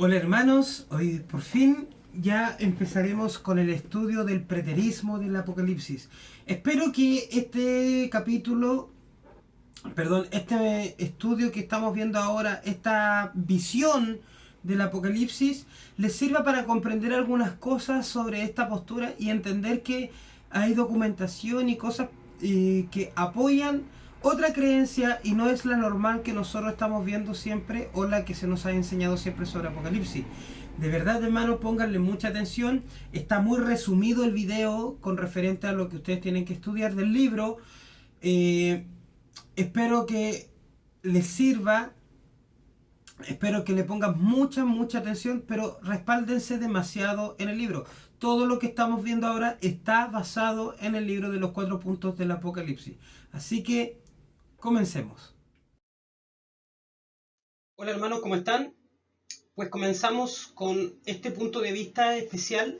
Hola hermanos, hoy por fin ya empezaremos con el estudio del preterismo del Apocalipsis. Espero que este capítulo, perdón, este estudio que estamos viendo ahora, esta visión del Apocalipsis, les sirva para comprender algunas cosas sobre esta postura y entender que hay documentación y cosas que apoyan otra creencia y no es la normal que nosotros estamos viendo siempre o la que se nos ha enseñado siempre sobre Apocalipsis. De verdad, hermano, pónganle mucha atención. Está muy resumido el video con referente a lo que ustedes tienen que estudiar del libro. Eh, Espero que les sirva. Espero que le pongan mucha atención, pero respáldense demasiado en el libro. Todo lo que estamos viendo ahora está basado en el libro de los 4 puntos del Apocalipsis. Así que comencemos. Hola hermanos, ¿cómo están? Pues comenzamos con este punto de vista especial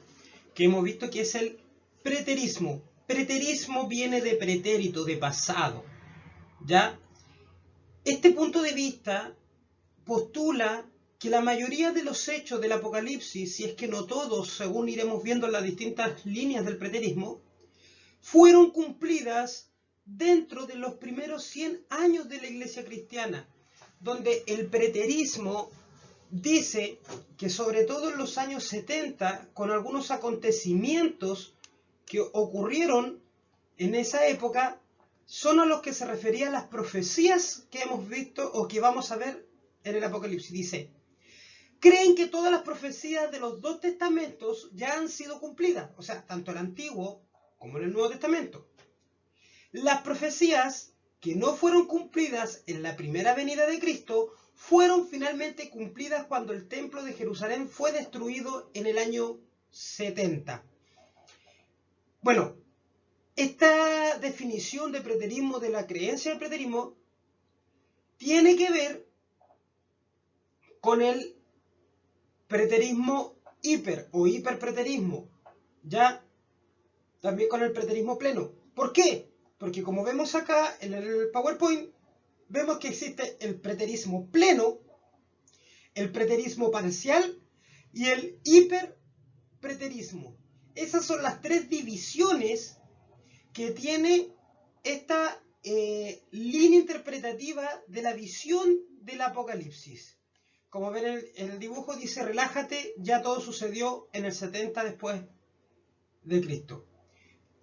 que hemos visto, que es el preterismo. Preterismo viene de pretérito, de pasado. ¿Ya? Este punto de vista postula que la mayoría de los hechos del Apocalipsis, si es que no todos, según iremos viendo las distintas líneas del preterismo, fueron cumplidas dentro de los primeros 100 años de la Iglesia cristiana, donde el preterismo dice que sobre todo en los años 70, con algunos acontecimientos que ocurrieron en esa época, son a los que se referían las profecías que hemos visto o que vamos a ver en el Apocalipsis. Dice, creen que todas las profecías de los dos testamentos ya han sido cumplidas, o sea, tanto el Antiguo como en el Nuevo Testamento. Las profecías que no fueron cumplidas en la primera venida de Cristo fueron finalmente cumplidas cuando el templo de Jerusalén fue destruido en el año 70. Bueno, esta definición de preterismo, de la creencia del preterismo, tiene que ver con el preterismo hiper o hiperpreterismo, ya también con el preterismo pleno. ¿Por qué? Porque como vemos acá en el PowerPoint, vemos que existe el preterismo pleno, el preterismo parcial y el hiperpreterismo. Esas son las tres divisiones que tiene esta línea interpretativa de la visión del Apocalipsis. Como ven en el dibujo dice, relájate, ya todo sucedió en el 70 después de Cristo,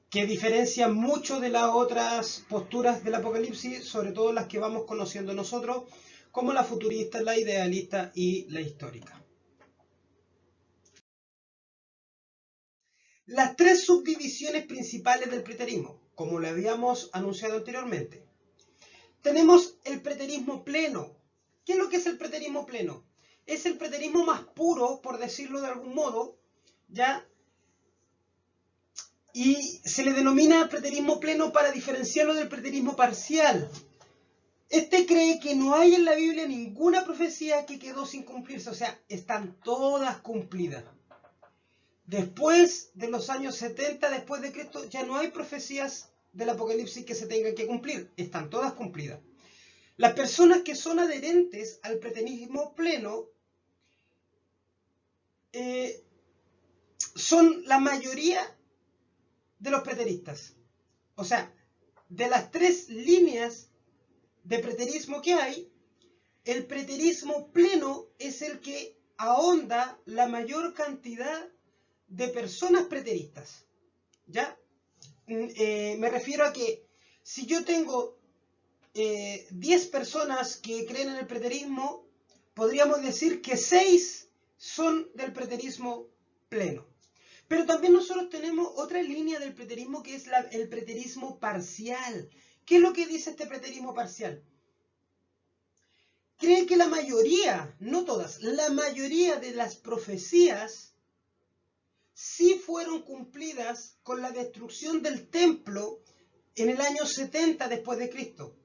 que diferencia mucho de las otras posturas del Apocalipsis, sobre todo las que vamos conociendo nosotros, como la futurista, la idealista y la histórica. Las tres subdivisiones principales del preterismo, como lo habíamos anunciado anteriormente. Tenemos el preterismo pleno. ¿Qué es lo que es el preterismo pleno? Es el preterismo más puro, por decirlo de algún modo, ¿ya? Y se le denomina preterismo pleno para diferenciarlo del preterismo parcial. Este cree que no hay en la Biblia ninguna profecía que quedó sin cumplirse, o sea, están todas cumplidas. Después de los años 70 después de Cristo, ya no hay profecías del Apocalipsis que se tengan que cumplir, están todas cumplidas. Las personas que son adherentes al preterismo pleno son la mayoría de los preteristas. O sea, de las tres líneas de preterismo que hay, el preterismo pleno es el que ahonda la mayor cantidad de personas preteristas. ¿Ya? Me refiero a que si yo tengo 10 personas que creen en el preterismo, podríamos decir que 6 son del preterismo pleno. Pero también nosotros tenemos otra línea del preterismo que es el preterismo parcial. ¿Qué es lo que dice este preterismo parcial? Cree que la mayoría, no todas, la mayoría de las profecías sí fueron cumplidas con la destrucción del templo en el año 70 después de Cristo,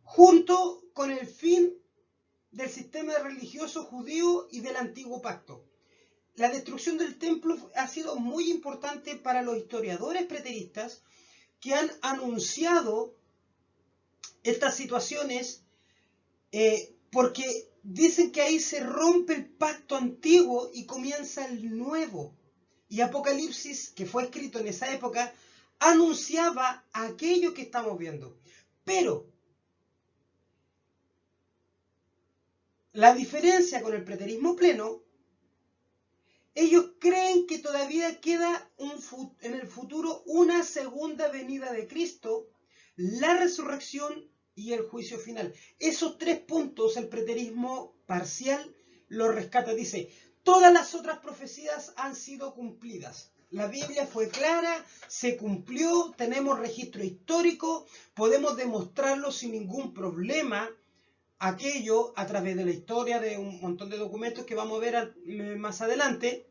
junto con el fin del sistema religioso judío y del antiguo pacto. La destrucción del templo ha sido muy importante para los historiadores preteristas que han anunciado estas situaciones porque dicen que ahí se rompe el pacto antiguo y comienza el nuevo. Y Apocalipsis, que fue escrito en esa época, anunciaba aquello que estamos viendo. Pero la diferencia con el preterismo pleno, ellos creen que todavía queda en el futuro una segunda venida de Cristo, la resurrección y el juicio final. Esos tres puntos el preterismo parcial los rescata. Dice, todas las otras profecías han sido cumplidas. La Biblia fue clara, se cumplió, tenemos registro histórico, podemos demostrarlo sin ningún problema. Aquello a través de la historia, de un montón de documentos que vamos a ver más adelante.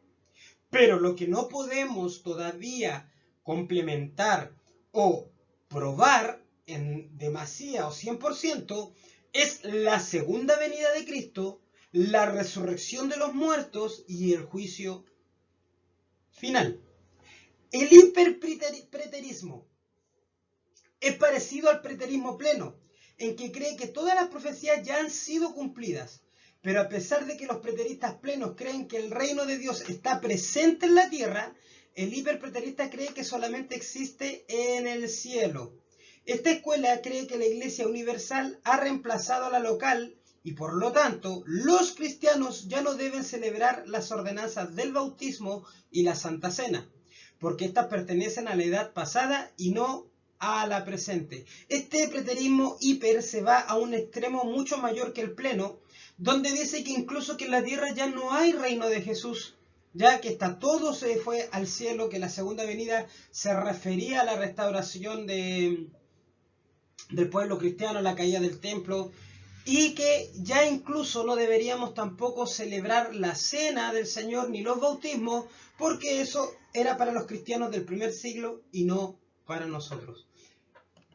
Pero lo que no podemos todavía complementar o probar en demasía o 100% es la segunda venida de Cristo, la resurrección de los muertos y el juicio final. El hiperpreterismo es parecido al preterismo pleno, en que cree que todas las profecías ya han sido cumplidas. Pero a pesar de que los preteristas plenos creen que el reino de Dios está presente en la tierra, el hiperpreterista cree que solamente existe en el cielo. Esta escuela cree que la Iglesia Universal ha reemplazado a la local y por lo tanto los cristianos ya no deben celebrar las ordenanzas del bautismo y la Santa Cena, porque estas pertenecen a la edad pasada y no a la presente. Este preterismo hiper se va a un extremo mucho mayor que el pleno, donde dice que incluso que en la tierra ya no hay reino de Jesús, ya que está todo se fue al cielo, que la segunda venida se refería a la restauración del pueblo cristiano, la caída del templo, y que ya incluso no deberíamos tampoco celebrar la cena del Señor ni los bautismos, porque eso era para los cristianos del primer siglo y no para nosotros.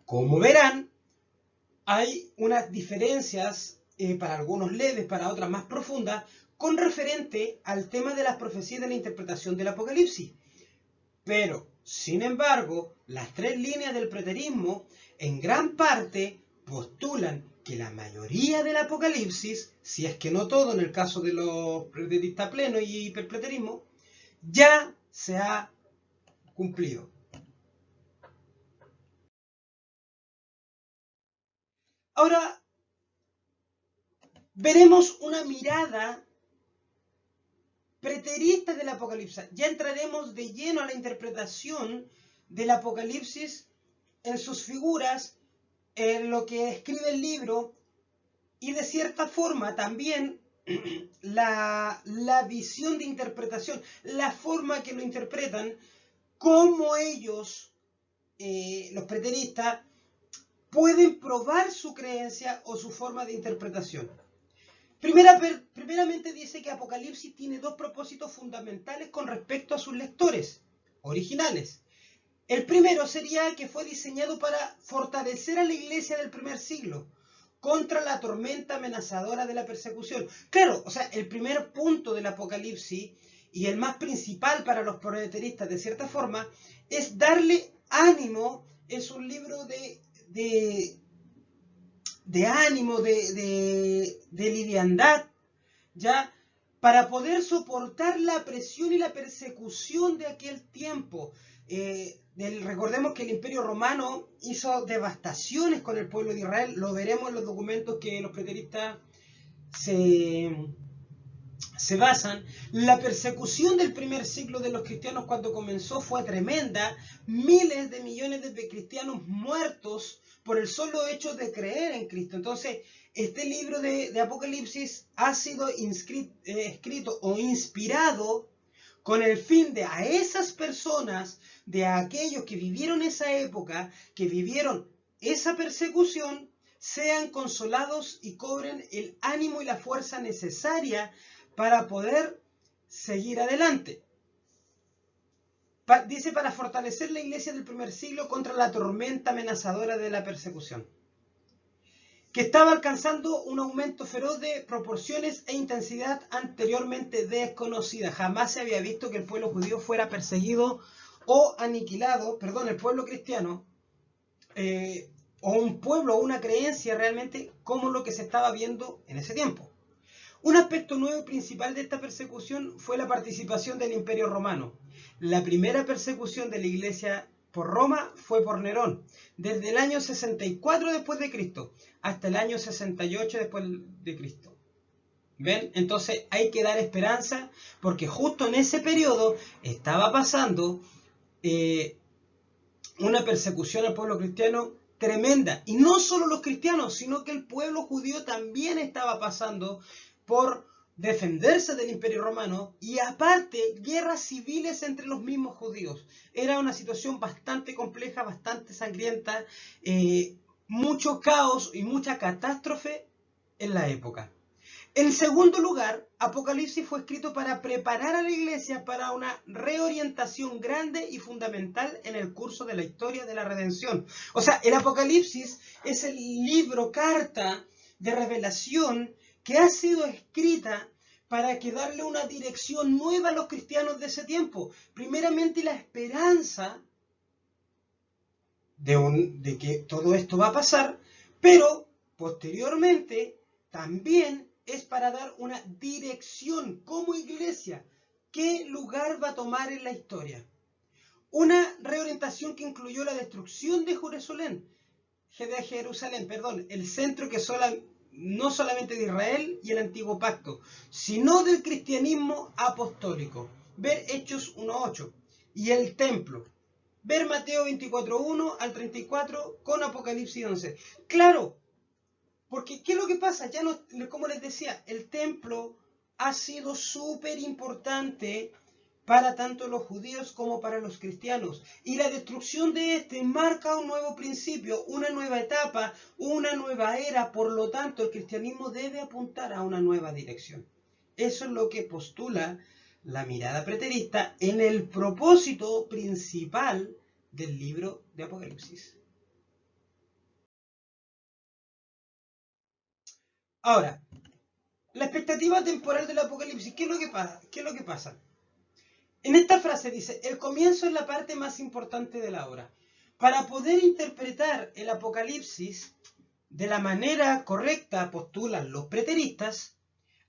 Como verán, hay unas diferencias, para algunos leves, para otras más profundas, con referente al tema de las profecías de la interpretación del Apocalipsis. Pero, sin embargo, las tres líneas del preterismo en gran parte postulan que la mayoría del Apocalipsis, si es que no todo en el caso de los preteristas plenos y hiperpreterismo, ya se ha cumplido. Ahora, veremos una mirada preterista del Apocalipsis. Ya entraremos de lleno a la interpretación del Apocalipsis en sus figuras, en lo que escribe el libro, y de cierta forma también la visión de interpretación, la forma que lo interpretan, cómo ellos, los preteristas, pueden probar su creencia o su forma de interpretación. Primeramente dice que Apocalipsis tiene dos propósitos fundamentales con respecto a sus lectores originales. El primero sería que fue diseñado para fortalecer a la iglesia del primer siglo contra la tormenta amenazadora de la persecución. Claro, o sea, el primer punto del Apocalipsis y el más principal para los preteristas de cierta forma es darle ánimo. Es un libro de ánimo, de liviandad, ¿ya? Para poder soportar la presión y la persecución de aquel tiempo. Recordemos que el Imperio Romano hizo devastaciones con el pueblo de Israel, lo veremos en los documentos que los preteristas se basan. La persecución del primer siglo de los cristianos cuando comenzó fue tremenda, miles de millones de cristianos muertos por el solo hecho de creer en Cristo. Entonces, este libro de Apocalipsis ha sido escrito o inspirado con el fin de a esas personas, de aquellos que vivieron esa época, que vivieron esa persecución, sean consolados y cobren el ánimo y la fuerza necesaria para poder seguir adelante. Dice, para fortalecer la iglesia del primer siglo contra la tormenta amenazadora de la persecución, que estaba alcanzando un aumento feroz de proporciones e intensidad anteriormente desconocida. Jamás se había visto que el pueblo judío fuera perseguido o aniquilado, el pueblo cristiano, o un pueblo o una creencia realmente como lo que se estaba viendo en ese tiempo. Un aspecto nuevo y principal de esta persecución fue la participación del Imperio Romano. La primera persecución de la Iglesia por Roma fue por Nerón, desde el año 64 después de Cristo hasta el año 68 después de Cristo. ¿Ven? Entonces hay que dar esperanza porque justo en ese periodo estaba pasando una persecución al pueblo cristiano tremenda. Y no solo los cristianos, sino que el pueblo judío también estaba pasando por defenderse del Imperio Romano y aparte guerras civiles entre los mismos judíos. Era una situación bastante compleja, bastante sangrienta, mucho caos y mucha catástrofe en la época. En segundo lugar, Apocalipsis fue escrito para preparar a la iglesia para una reorientación grande y fundamental en el curso de la historia de la redención. O sea, el Apocalipsis es el libro, carta de revelación que ha sido escrita para que darle una dirección nueva a los cristianos de ese tiempo. Primeramente la esperanza de que todo esto va a pasar, pero posteriormente también es para dar una dirección como iglesia. ¿Qué lugar va a tomar en la historia? Una reorientación que incluyó la destrucción de Jerusalén, el centro que no solamente de Israel y el antiguo pacto, sino del cristianismo apostólico. Ver Hechos 1.8 y el templo. Ver Mateo 24.1 al 34 con Apocalipsis 11. Claro, porque ¿qué es lo que pasa? Ya no, como les decía, el templo ha sido súper importante para tanto los judíos como para los cristianos. Y la destrucción de este marca un nuevo principio, una nueva etapa, una nueva era. Por lo tanto, el cristianismo debe apuntar a una nueva dirección. Eso es lo que postula la mirada preterista en el propósito principal del libro de Apocalipsis. Ahora, la expectativa temporal del Apocalipsis, ¿qué es lo que pasa? En esta frase dice, el comienzo es la parte más importante de la obra. Para poder interpretar el Apocalipsis de la manera correcta, postulan los preteristas,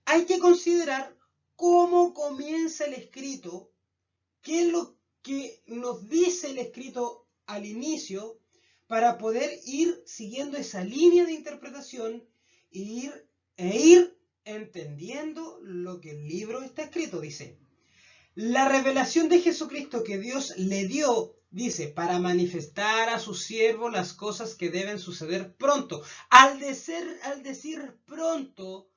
hay que considerar cómo comienza el escrito, qué es lo que nos dice el escrito al inicio, para poder ir siguiendo esa línea de interpretación e ir entendiendo lo que el libro está escrito. Dice, la revelación de Jesucristo que Dios le dio, dice, para manifestar a su siervo las cosas que deben suceder pronto. Al decir pronto,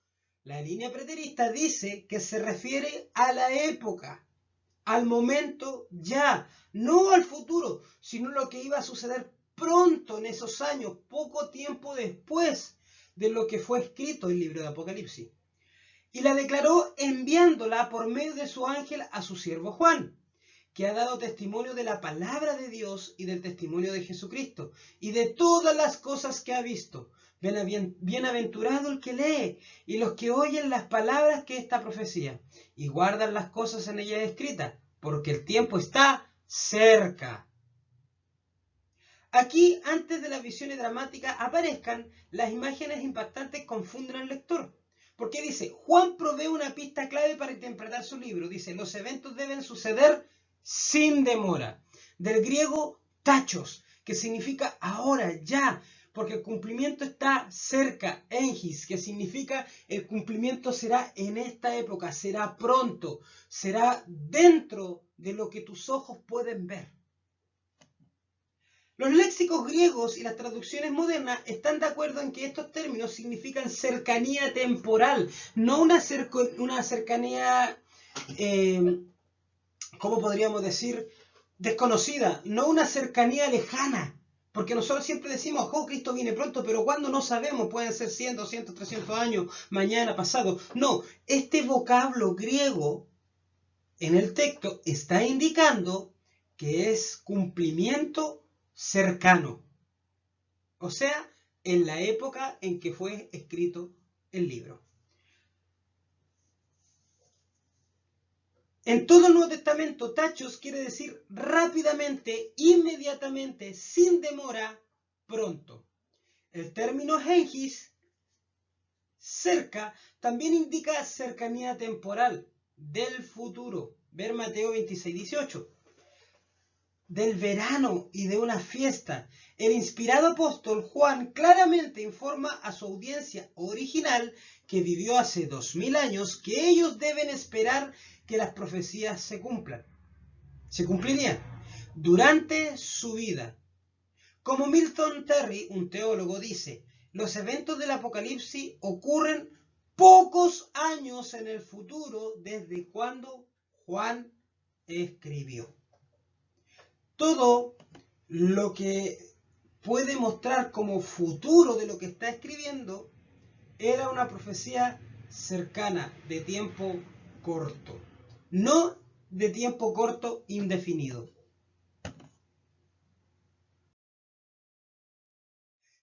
la línea preterista dice que se refiere a la época, al momento ya, no al futuro, sino lo que iba a suceder pronto en esos años, poco tiempo después de lo que fue escrito el libro de Apocalipsis. Y la declaró enviándola por medio de su ángel a su siervo Juan, que ha dado testimonio de la palabra de Dios y del testimonio de Jesucristo, y de todas las cosas que ha visto. Bienaventurado el que lee, y los que oyen las palabras que esta profecía, y guardan las cosas en ella escritas, porque el tiempo está cerca. Aquí, antes de las visiones dramáticas aparezcan, las imágenes impactantes confunden al lector. Porque dice, Juan provee una pista clave para interpretar su libro. Dice, los eventos deben suceder sin demora. Del griego tachos, que significa ahora, ya, porque el cumplimiento está cerca. Engis, que significa el cumplimiento será en esta época, será pronto, será dentro de lo que tus ojos pueden ver. Los léxicos griegos y las traducciones modernas están de acuerdo en que estos términos significan cercanía temporal, no una cercanía, ¿cómo podríamos decir? Desconocida, no una cercanía lejana. Porque nosotros siempre decimos, oh, Cristo viene pronto, pero cuando no sabemos, pueden ser 100, 200, 300 años, mañana, pasado. No, este vocablo griego en el texto está indicando que es cumplimiento cercano, o sea, en la época en que fue escrito el libro. En todo el Nuevo Testamento, tachos quiere decir rápidamente, inmediatamente, sin demora, pronto. El término engis cerca también indica cercanía temporal, del futuro. Ver Mateo 26, 18. Del verano y de una fiesta. El inspirado apóstol Juan claramente informa a su audiencia original que vivió hace 2000 años que ellos deben esperar que las profecías se cumplan. Se cumplirían durante su vida. Como Milton Terry, un teólogo, dice, los eventos del Apocalipsis ocurren pocos años en el futuro desde cuando Juan escribió. Todo lo que puede mostrar como futuro de lo que está escribiendo era una profecía cercana, de tiempo corto, no de tiempo corto indefinido.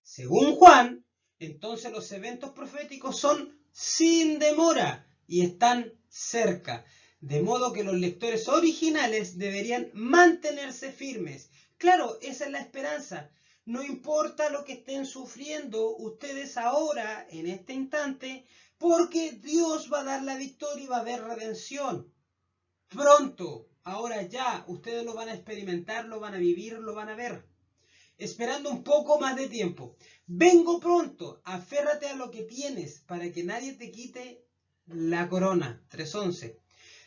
Según Juan, entonces los eventos proféticos son sin demora y están cerca, de modo que los lectores originales deberían mantenerse firmes. Claro, esa es la esperanza. No importa lo que estén sufriendo ustedes ahora, en este instante, porque Dios va a dar la victoria y va a haber redención. Pronto, ahora ya, ustedes lo van a experimentar, lo van a vivir, lo van a ver. Esperando un poco más de tiempo. Vengo pronto, aférrate a lo que tienes para que nadie te quite la corona. 3:11.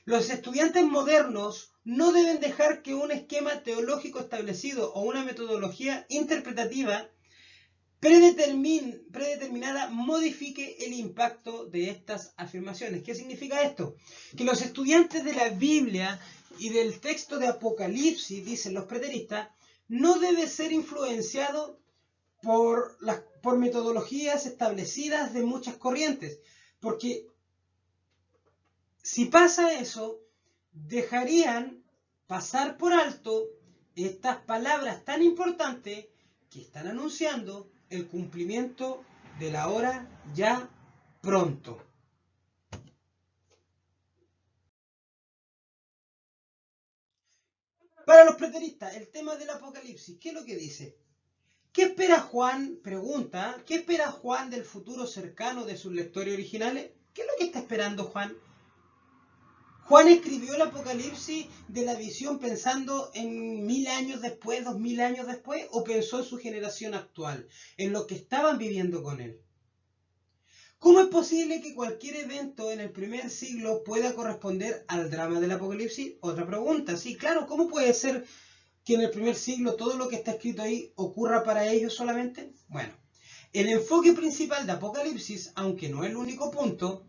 Los estudiantes modernos no deben dejar que un esquema teológico establecido o una metodología interpretativa predeterminada modifique el impacto de estas afirmaciones. ¿Qué significa esto? Que los estudiantes de la Biblia y del texto de Apocalipsis, dicen los preteristas, no debe ser influenciado por metodologías establecidas de muchas corrientes, porque si pasa eso, dejarían pasar por alto estas palabras tan importantes que están anunciando el cumplimiento de la hora ya pronto. Para los preteristas, el tema del Apocalipsis, ¿qué es lo que dice? ¿Qué espera Juan? Pregunta, ¿qué espera Juan del futuro cercano de sus lectores originales? ¿Qué es lo que está esperando Juan? Juan escribió el Apocalipsis de la visión pensando en 1000 años después, 2000 años después, o pensó en su generación actual, en lo que estaban viviendo con él. ¿Cómo es posible que cualquier evento en el primer siglo pueda corresponder al drama del Apocalipsis? Otra pregunta, sí, claro, ¿cómo puede ser que en el primer siglo todo lo que está escrito ahí ocurra para ellos solamente? Bueno, el enfoque principal de Apocalipsis, aunque no es el único punto,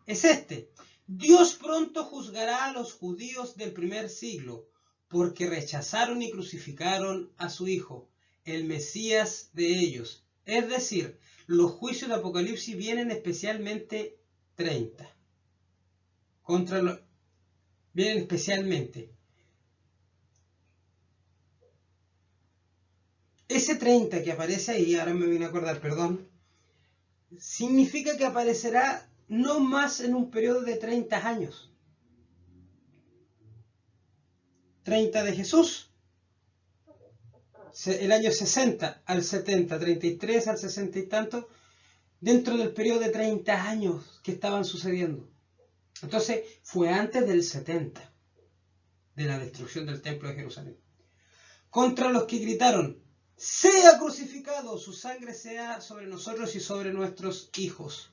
es este. Dios pronto juzgará a los judíos del primer siglo, porque rechazaron y crucificaron a su Hijo, el Mesías de ellos. Es decir, los juicios de Apocalipsis vienen especialmente 30. Vienen especialmente. Ese 30 que aparece ahí, ahora me vine a acordar, perdón, significa que aparecerá no más en un periodo de 30 años. 30 de Jesús, el año 60 al 70, 33 al 60 y tanto, dentro del periodo de 30 años que estaban sucediendo. Entonces, fue antes del 70, de la destrucción del templo de Jerusalén. Contra los que gritaron, sea crucificado, su sangre sea sobre nosotros y sobre nuestros hijos.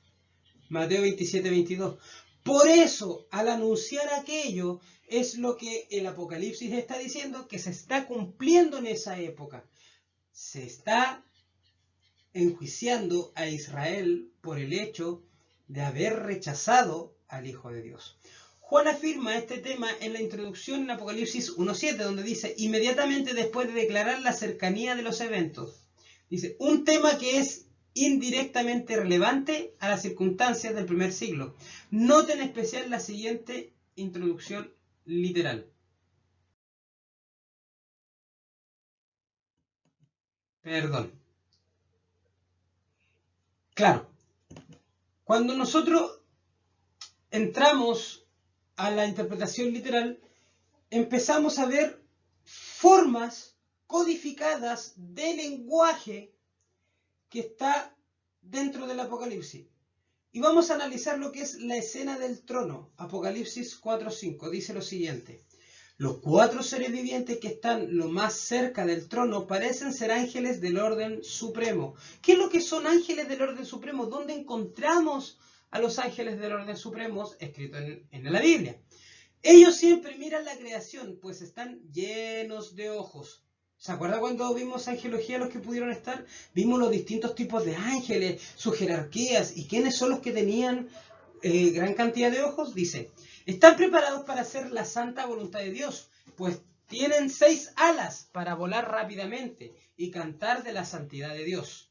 Mateo 27, 22. Por eso, al anunciar aquello, es lo que el Apocalipsis está diciendo que se está cumpliendo en esa época. Se está enjuiciando a Israel por el hecho de haber rechazado al Hijo de Dios. Juan afirma este tema en la introducción en Apocalipsis 1.7, donde dice, inmediatamente después de declarar la cercanía de los eventos, dice, un tema que es indirectamente relevante a las circunstancias del primer siglo. Noten en especial la siguiente introducción literal. Perdón. Claro, cuando nosotros entramos a la interpretación literal, empezamos a ver formas codificadas de lenguaje que está dentro del Apocalipsis. Y vamos a analizar lo que es la escena del trono. Apocalipsis 4:5 dice lo siguiente. Los 4 seres vivientes que están lo más cerca del trono parecen ser ángeles del orden supremo. ¿Qué es lo que son ángeles del orden supremo? ¿Dónde encontramos a los ángeles del orden supremo? Escrito en la Biblia. Ellos siempre miran la creación, pues están llenos de ojos. ¿Se acuerda cuando vimos angelología los que pudieron estar? Vimos los distintos tipos de ángeles, sus jerarquías y quiénes son los que tenían gran cantidad de ojos. Dice, están preparados para hacer la santa voluntad de Dios, pues tienen 6 alas para volar rápidamente y cantar de la santidad de Dios.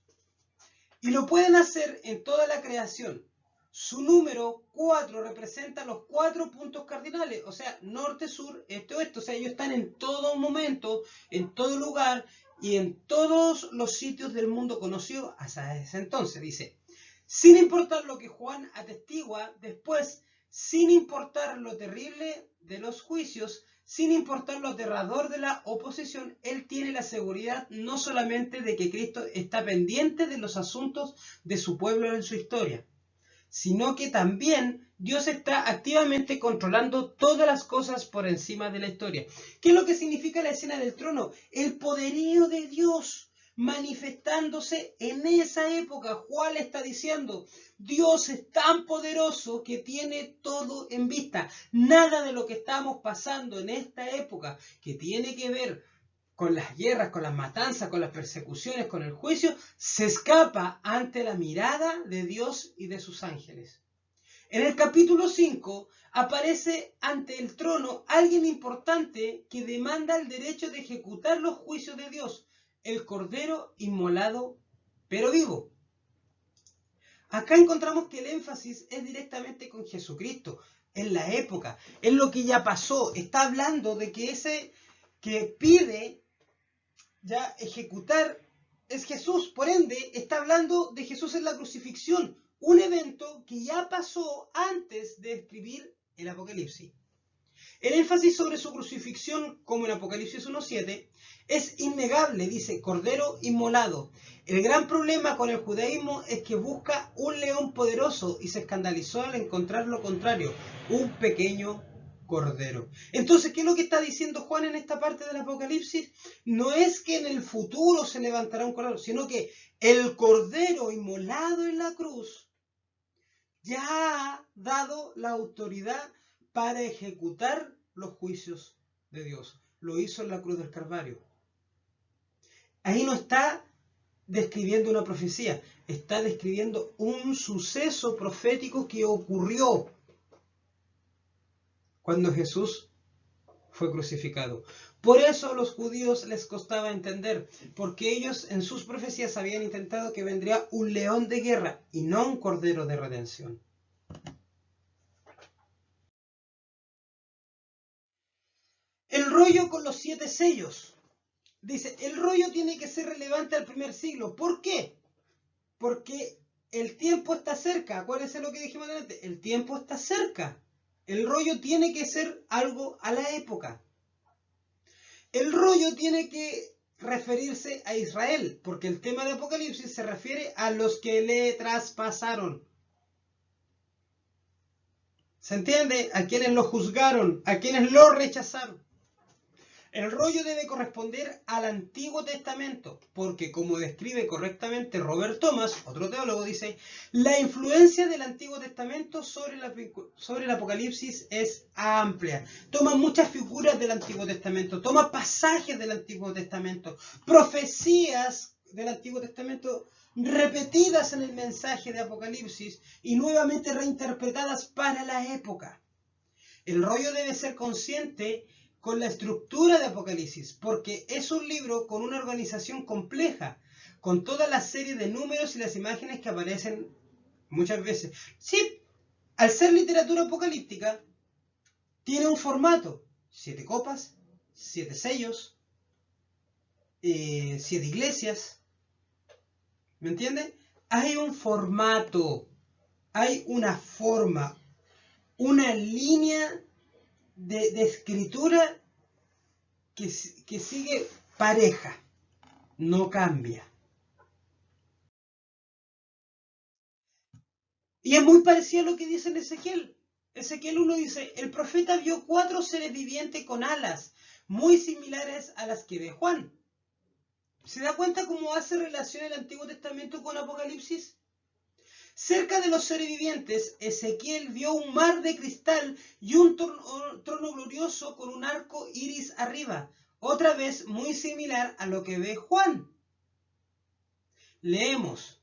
Y lo pueden hacer en toda la creación. Su número 4 representa los 4 puntos cardinales, o sea, norte, sur, este, oeste. O sea, ellos están en todo momento, en todo lugar y en todos los sitios del mundo conocido hasta ese entonces. Dice, sin importar lo que Juan atestigua después, sin importar lo terrible de los juicios, sin importar lo aterrador de la oposición, él tiene la seguridad no solamente de que Cristo está pendiente de los asuntos de su pueblo en su historia, sino que también Dios está activamente controlando todas las cosas por encima de la historia. ¿Qué es lo que significa la escena del trono? El poderío de Dios manifestándose en esa época. Juan le está diciendo, Dios es tan poderoso que tiene todo en vista. Nada de lo que estamos pasando en esta época que tiene que ver con las guerras, con las matanzas, con las persecuciones, con el juicio, se escapa ante la mirada de Dios y de sus ángeles. En el capítulo 5 aparece ante el trono alguien importante que demanda el derecho de ejecutar los juicios de Dios, el Cordero inmolado pero vivo. Acá encontramos que el énfasis es directamente con Jesucristo, en la época, en lo que ya pasó. Está hablando de que ese que pide ya ejecutar es Jesús, por ende está hablando de Jesús en la crucifixión, un evento que ya pasó antes de escribir el Apocalipsis. El énfasis sobre su crucifixión, como en Apocalipsis 1:7, es innegable, dice, Cordero inmolado. El gran problema con el judaísmo es que busca un león poderoso y se escandalizó al encontrar lo contrario, un pequeño cordero. Entonces, ¿qué es lo que está diciendo Juan en esta parte del Apocalipsis? No es que en el futuro se levantará un cordero, sino que el cordero inmolado en la cruz ya ha dado la autoridad para ejecutar los juicios de Dios. Lo hizo en la cruz del Calvario. Ahí no está describiendo una profecía, está describiendo un suceso profético que ocurrió cuando Jesús fue crucificado. Por eso a los judíos les costaba entender, porque ellos en sus profecías habían intentado que vendría un león de guerra y no un cordero de redención. El rollo con los 7 sellos. Dice, el rollo tiene que ser relevante al primer siglo. ¿Por qué? Porque el tiempo está cerca. Acuérdense lo que dijimos antes. El tiempo está cerca. El rollo tiene que ser algo a la época. El rollo tiene que referirse a Israel, porque el tema de Apocalipsis se refiere a los que le traspasaron. ¿Se entiende? A quienes lo juzgaron, a quienes lo rechazaron. El rollo debe corresponder al Antiguo Testamento, porque como describe correctamente Robert Thomas, otro teólogo, dice, la influencia del Antiguo Testamento sobre el Apocalipsis es amplia. Toma muchas figuras del Antiguo Testamento, toma pasajes del Antiguo Testamento, profecías del Antiguo Testamento repetidas en el mensaje de Apocalipsis y nuevamente reinterpretadas para la época. El rollo debe ser consciente con la estructura de Apocalipsis, porque es un libro con una organización compleja, con toda la serie de números y las imágenes que aparecen muchas veces. Sí, al ser literatura apocalíptica, tiene un formato, 7 copas, 7 sellos, 7 iglesias, ¿me entiende? Hay un formato, hay una forma, una línea de escritura que sigue pareja, no cambia. Y es muy parecido a lo que dice en Ezequiel. Ezequiel 1 dice, el profeta vio 4 seres vivientes con alas, muy similares a las que ve Juan. ¿Se da cuenta cómo hace relación el Antiguo Testamento con Apocalipsis? Cerca de los seres vivientes, Ezequiel vio un mar de cristal y un trono glorioso con un arco iris arriba, otra vez muy similar a lo que ve Juan. Leemos.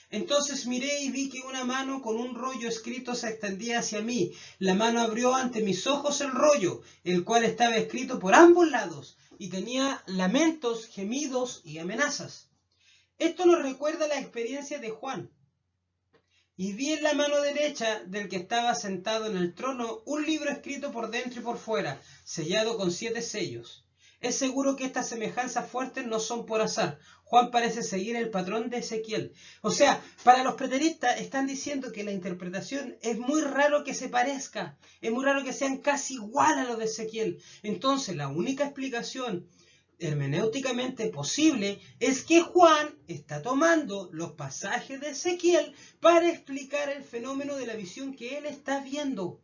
Entonces miré y vi que una mano con un rollo escrito se extendía hacia mí. La mano abrió ante mis ojos el rollo, el cual estaba escrito por ambos lados, y tenía lamentos, gemidos y amenazas. Esto nos recuerda la experiencia de Juan. Y vi en la mano derecha del que estaba sentado en el trono un libro escrito por dentro y por fuera, sellado con 7 sellos. Es seguro que estas semejanzas fuertes no son por azar. Juan parece seguir el patrón de Ezequiel. O sea, para los preteristas están diciendo que la interpretación es muy raro que se parezca. Es muy raro que sean casi igual a los de Ezequiel. Entonces, la única explicación hermenéuticamente posible es que Juan está tomando los pasajes de Ezequiel para explicar el fenómeno de la visión que él está viendo.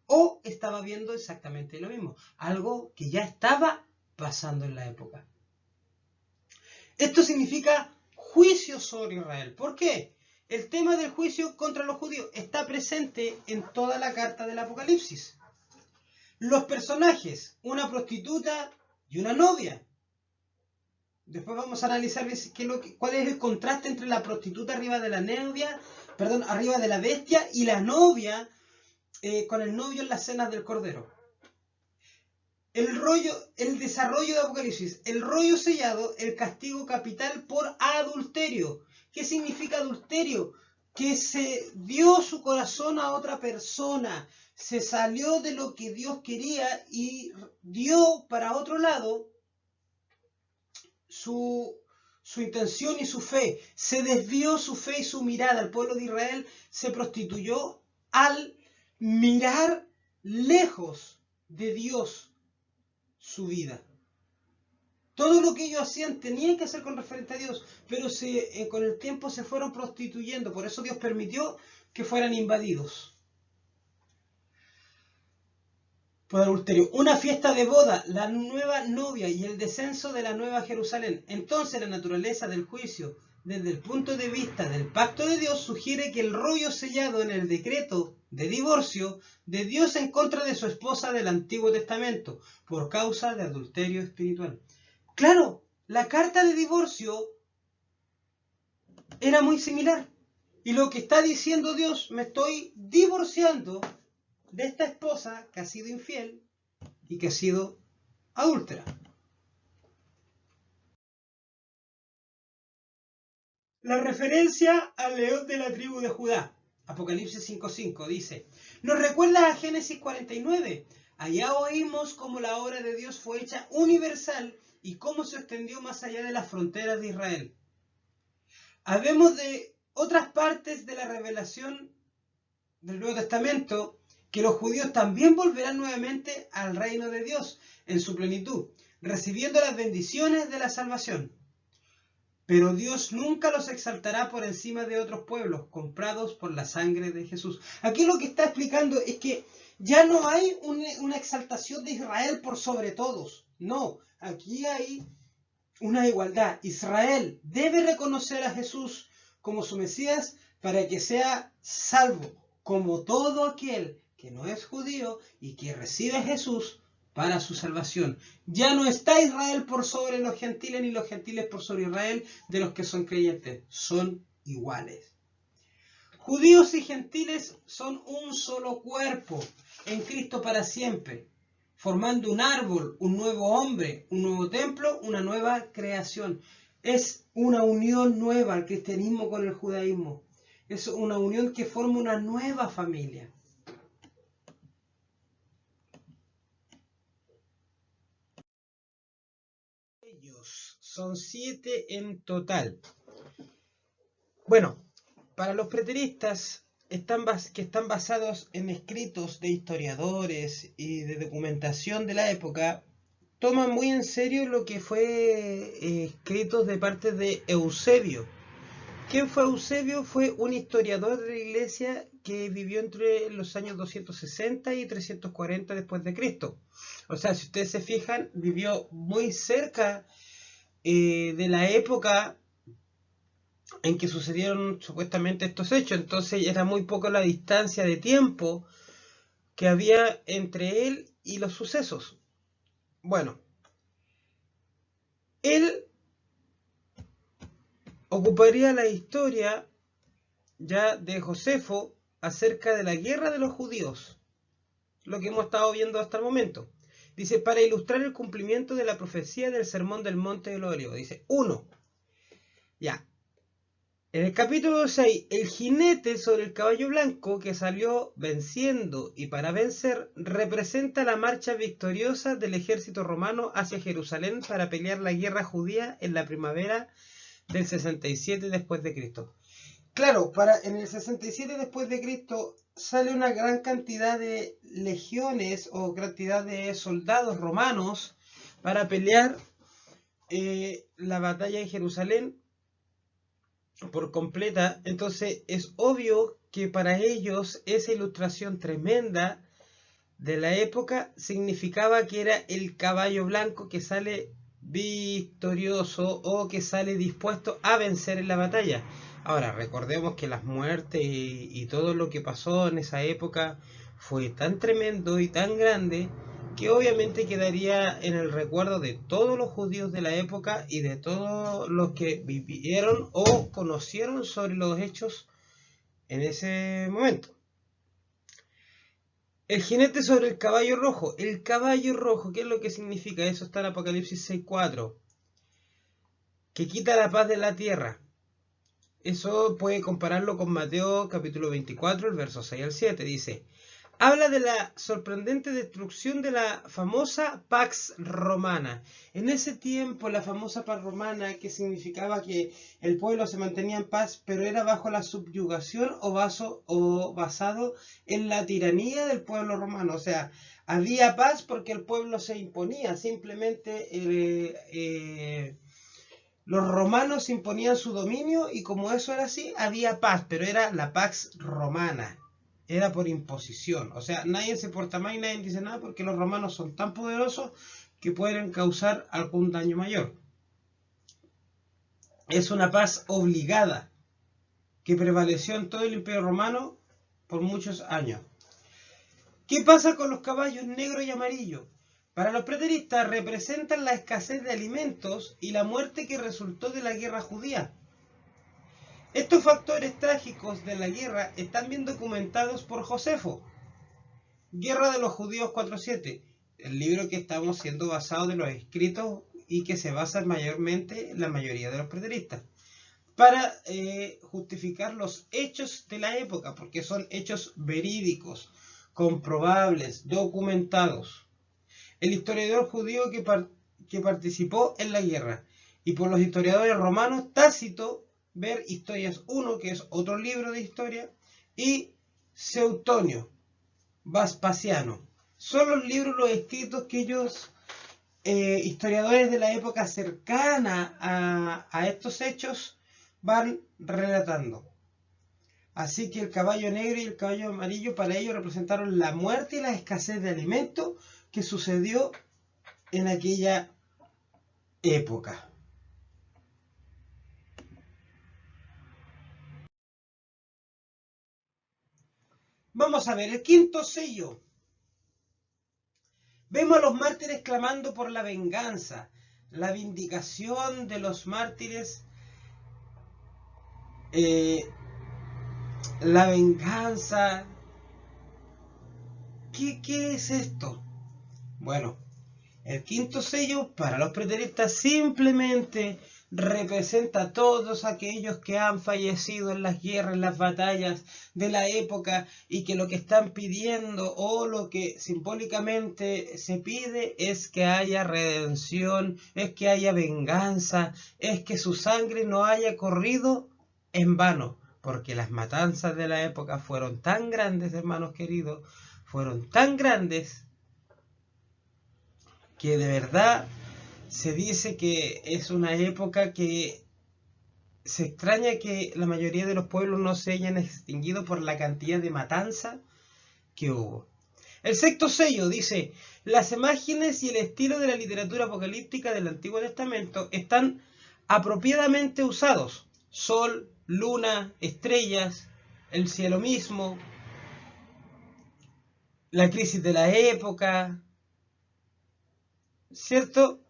O estaba viendo exactamente lo mismo, algo que ya estaba pasando en la época. Esto significa juicio sobre Israel. ¿Por qué? El tema del juicio contra los judíos está presente en toda la carta del Apocalipsis. Los personajes, una prostituta y una novia. Después vamos a analizar cuál es el contraste entre la prostituta arriba de la novia, arriba de la bestia, y la novia con el novio en las cenas del Cordero. El desarrollo de Apocalipsis, el rollo sellado, el castigo capital por adulterio. ¿Qué significa adulterio? Que se dio su corazón a otra persona, se salió de lo que Dios quería y dio para otro lado su intención y su fe. Se desvió su fe y su mirada. El pueblo de Israel se prostituyó al mirar lejos de Dios su vida. Todo lo que ellos hacían tenían que hacer con referente a Dios, pero con el tiempo se fueron prostituyendo. Por eso Dios permitió que fueran invadidos por adulterio. Una fiesta de boda, la nueva novia y el descenso de la nueva Jerusalén. Entonces la naturaleza del juicio, desde el punto de vista del pacto de Dios, sugiere que el rollo sellado en el decreto de divorcio de Dios en contra de su esposa del Antiguo Testamento, por causa de adulterio espiritual. Claro, la carta de divorcio era muy similar. Y lo que está diciendo Dios, me estoy divorciando de esta esposa que ha sido infiel y que ha sido adúltera. La referencia al león de la tribu de Judá, Apocalipsis 5:5, dice, nos recuerda a Génesis 49. Allá oímos cómo la obra de Dios fue hecha universal y cómo se extendió más allá de las fronteras de Israel. Habemos de otras partes de la revelación del Nuevo Testamento que los judíos también volverán nuevamente al reino de Dios en su plenitud, recibiendo las bendiciones de la salvación. Pero Dios nunca los exaltará por encima de otros pueblos, comprados por la sangre de Jesús. Aquí lo que está explicando es que ya no hay una exaltación de Israel por sobre todos. No, aquí hay una igualdad. Israel debe reconocer a Jesús como su Mesías para que sea salvo, como todo aquel que no es judío y que recibe a Jesús para su salvación. Ya no está Israel por sobre los gentiles ni los gentiles por sobre Israel de los que son creyentes. Son iguales. Judíos y gentiles son un solo cuerpo en Cristo para siempre, formando un árbol, un nuevo hombre, un nuevo templo, una nueva creación. Es una unión nueva el cristianismo con el judaísmo. Es una unión que forma una nueva familia. Ellos son 7 en total. Bueno, para los preteristas que están basados en escritos de historiadores y de documentación de la época, toman muy en serio lo que fue escritos de parte de Eusebio. ¿Quién fue Eusebio? Fue un historiador de la iglesia que vivió entre los años 260 y 340 después de Cristo. O sea, si ustedes se fijan, vivió muy cerca de la época en que sucedieron supuestamente estos hechos. Entonces era muy poco la distancia de tiempo que había entre él y los sucesos. Bueno, él ocuparía la historia ya de Josefo acerca de la guerra de los judíos, lo que hemos estado viendo hasta el momento. Dice, para ilustrar el cumplimiento de la profecía del Sermón del Monte de los Olivos. Dice, 1. Ya. En el capítulo 6, el jinete sobre el caballo blanco que salió venciendo y para vencer representa la marcha victoriosa del ejército romano hacia Jerusalén para pelear la guerra judía en la primavera del 67 después de Cristo. Claro, en el 67 después de Cristo sale una gran cantidad de legiones o cantidad de soldados romanos para pelear la batalla de Jerusalén por completa. Entonces es obvio que para ellos esa ilustración tremenda de la época significaba que era el caballo blanco que sale victorioso o que sale dispuesto a vencer en la batalla. Ahora, recordemos que las muertes y todo lo que pasó en esa época fue tan tremendo y tan grande que obviamente quedaría en el recuerdo de todos los judíos de la época y de todos los que vivieron o conocieron sobre los hechos en ese momento. El jinete sobre el caballo rojo. El caballo rojo, ¿qué es lo que significa? Eso está en Apocalipsis 6:4. Que quita la paz de la tierra. Eso puede compararlo con Mateo capítulo 24, el verso 6 al 7. Dice, habla de la sorprendente destrucción de la famosa Pax Romana. En ese tiempo la famosa Pax Romana, que significaba que el pueblo se mantenía en paz, pero era bajo la subyugación o basado en la tiranía del pueblo romano. O sea, había paz porque el pueblo se imponía, simplemente los romanos imponían su dominio y como eso era así, había paz, pero era la Pax Romana. Era por imposición. O sea, nadie se porta mal y nadie dice nada porque los romanos son tan poderosos que pueden causar algún daño mayor. Es una paz obligada que prevaleció en todo el Imperio Romano por muchos años. ¿Qué pasa con los caballos negro y amarillo? Para los preteristas representan la escasez de alimentos y la muerte que resultó de la guerra judía. Estos factores trágicos de la guerra están bien documentados por Josefo. Guerra de los Judíos 4:7, el libro que estamos siendo basado de los escritos y que se basa mayormente en la mayoría de los preteristas, para justificar los hechos de la época, porque son hechos verídicos, comprobables, documentados. El historiador judío que participó en la guerra, y por los historiadores romanos, Tácito, ver Historias 1, que es otro libro de historia, y Seutonio, Vespasiano. Son los libros, los escritos que ellos, historiadores de la época cercana a estos hechos, van relatando. Así que el caballo negro y el caballo amarillo para ellos representaron la muerte y la escasez de alimentos que sucedió en aquella época. Vamos a ver el quinto sello. Vemos a los mártires clamando por la venganza, la vindicación de los mártires, la venganza. ¿Qué es esto? Bueno, el quinto sello para los preteristas simplemente representa a todos aquellos que han fallecido en las guerras, en las batallas de la época y que lo que están pidiendo o lo que simbólicamente se pide es que haya redención, es que haya venganza, es que su sangre no haya corrido en vano, porque las matanzas de la época fueron tan grandes, hermanos queridos, fueron tan grandes que de verdad se dice que es una época que se extraña que la mayoría de los pueblos no se hayan extinguido por la cantidad de matanza que hubo. El sexto sello dice: las imágenes y el estilo de la literatura apocalíptica del Antiguo Testamento están apropiadamente usados. Sol, luna, estrellas, el cielo mismo, la crisis de la época, ¿cierto?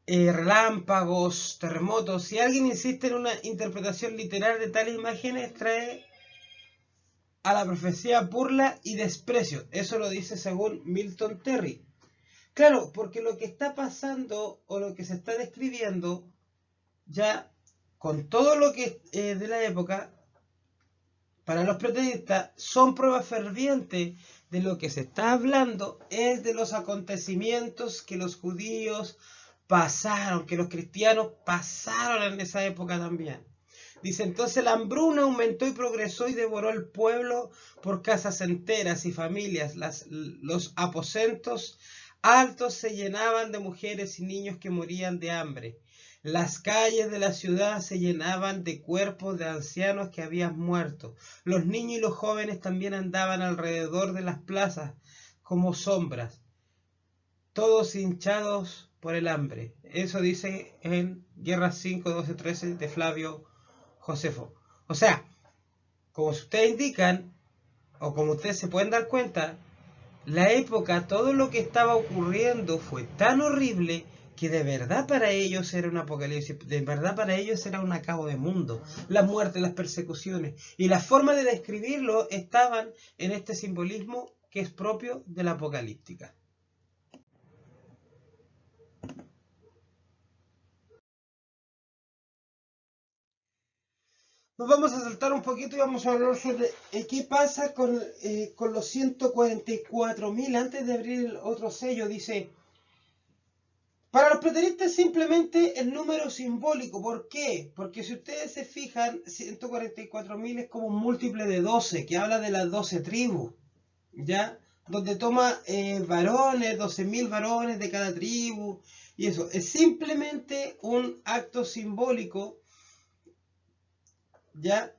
Relámpagos, terremotos. Si alguien insiste en una interpretación literal de tales imágenes, trae a la profecía burla y desprecio. Eso lo dice según Milton Terry. Claro, porque lo que está pasando o lo que se está describiendo, ya con todo lo que es de la época, para los preteristas son pruebas fervientes de lo que se está hablando, es de los acontecimientos que los judíos pasaron, que los cristianos pasaron en esa época también. Dice: entonces la hambruna aumentó y progresó y devoró el pueblo por casas enteras y familias. Los aposentos altos se llenaban de mujeres y niños que morían de hambre. Las calles de la ciudad se llenaban de cuerpos de ancianos que habían muerto. Los niños y los jóvenes también andaban alrededor de las plazas como sombras, todos hinchados por el hambre. Eso dice en Guerras 5, 12, 13 de Flavio Josefo. O sea, como ustedes indican, o como ustedes se pueden dar cuenta, la época, todo lo que estaba ocurriendo fue tan horrible que de verdad para ellos era un apocalipsis, de verdad para ellos era un acabo de mundo. La muerte, las persecuciones y la forma de describirlo estaban en este simbolismo que es propio de la apocalíptica. Nos vamos a saltar un poquito y vamos a hablar sobre qué pasa con los 144.000. Antes de abrir el otro sello, dice: para los preteristas simplemente el número simbólico. ¿Por qué? Porque si ustedes se fijan, 144.000 es como un múltiple de 12, que habla de las 12 tribus, ¿ya? Donde toma varones, 12.000 varones de cada tribu, y eso es simplemente un acto simbólico, ¿ya?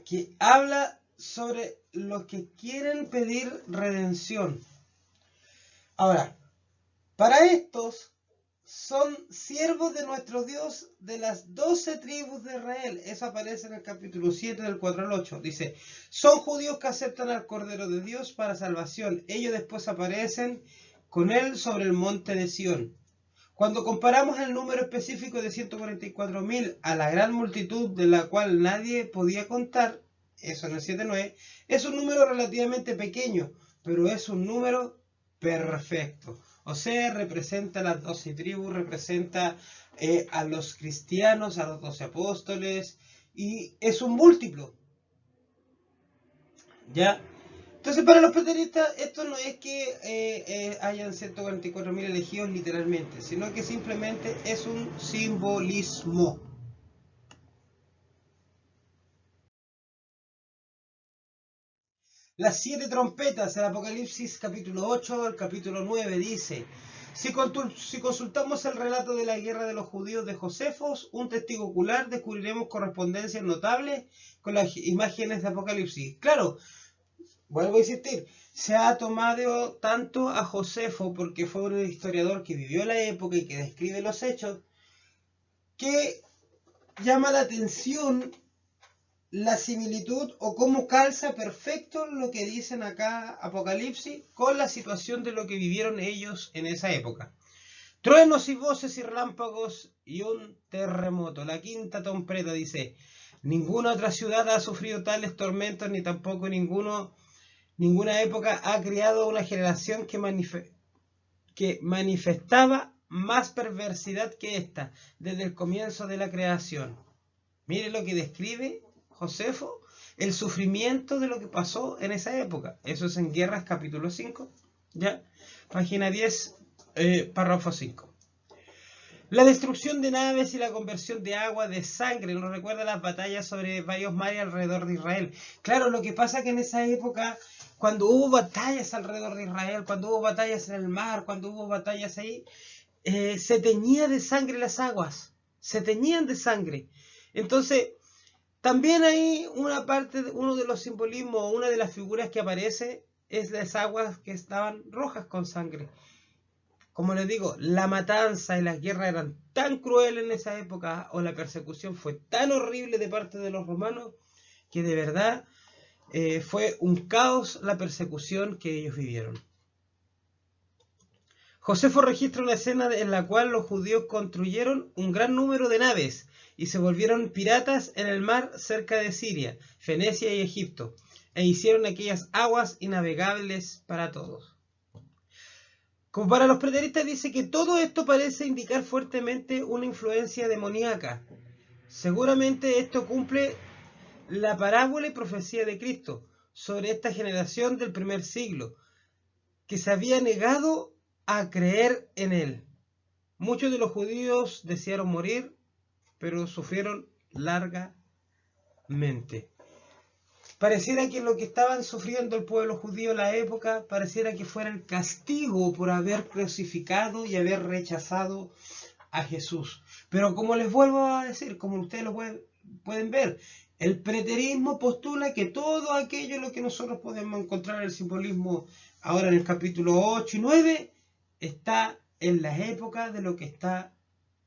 Que habla sobre los que quieren pedir redención. Ahora, para estos son siervos de nuestro Dios de las 12 tribus de Israel. Eso aparece en el capítulo 7 del 4 al 8. Dice: son judíos que aceptan al Cordero de Dios para salvación. Ellos después aparecen con él sobre el monte de Sión. Cuando comparamos el número específico de 144.000 a la gran multitud de la cual nadie podía contar, eso en el 7.9, es un número relativamente pequeño, pero es un número perfecto. O sea, representa las 12 tribus, representa a los cristianos, a los 12 apóstoles, y es un múltiplo. ¿Ya? Entonces, para los preteristas, esto no es que hayan 144.000 elegidos literalmente, sino que simplemente es un simbolismo. Las 7 trompetas, el Apocalipsis capítulo 8 al capítulo 9 dice: si consultamos el relato de la guerra de los judíos de Josefos, un testigo ocular, descubriremos correspondencias notables con las imágenes de Apocalipsis. Claro, vuelvo a insistir, se ha tomado tanto a Josefo, porque fue un historiador que vivió la época y que describe los hechos, que llama la atención la similitud o cómo calza perfecto lo que dicen acá Apocalipsis con la situación de lo que vivieron ellos en esa época. Truenos y voces y relámpagos y un terremoto. La quinta trompeta dice: ninguna otra ciudad ha sufrido tales tormentos, ni tampoco ninguna época ha criado una generación que manifestaba más perversidad que esta desde el comienzo de la creación. Mire lo que describe Josefo, el sufrimiento de lo que pasó en esa época. Eso es en Guerras capítulo 5, ¿ya? Página 10, párrafo 5. La destrucción de naves y la conversión de agua de sangre nos recuerda las batallas sobre varios mares alrededor de Israel. Claro, lo que pasa que en esa época, cuando hubo batallas alrededor de Israel, cuando hubo batallas en el mar, cuando hubo batallas ahí, se teñía de sangre las aguas. se teñían de sangre. Entonces, también hay una parte, uno de los simbolismos, una de las figuras que aparece es las aguas que estaban rojas con sangre. Como les digo, la matanza y las guerras eran tan crueles en esa época, o la persecución fue tan horrible de parte de los romanos, que de verdad fue un caos la persecución que ellos vivieron. Josefo registra una escena en la cual los judíos construyeron un gran número de naves y se volvieron piratas en el mar cerca de Siria, Fenicia y Egipto, e hicieron aquellas aguas inavegables para todos. Como para los preteristas, dice que todo esto parece indicar fuertemente una influencia demoníaca. Seguramente esto cumple la parábola y profecía de Cristo sobre esta generación del primer siglo, que se había negado a creer en él. Muchos de los judíos desearon morir, pero sufrieron largamente. Pareciera que lo que estaban sufriendo el pueblo judío en la época, pareciera que fuera el castigo por haber crucificado y haber rechazado a Jesús. Pero como les vuelvo a decir, como ustedes lo pueden ver, el preterismo postula que todo aquello lo que nosotros podemos encontrar en el simbolismo ahora en el capítulo 8 y 9 está en la época de lo que está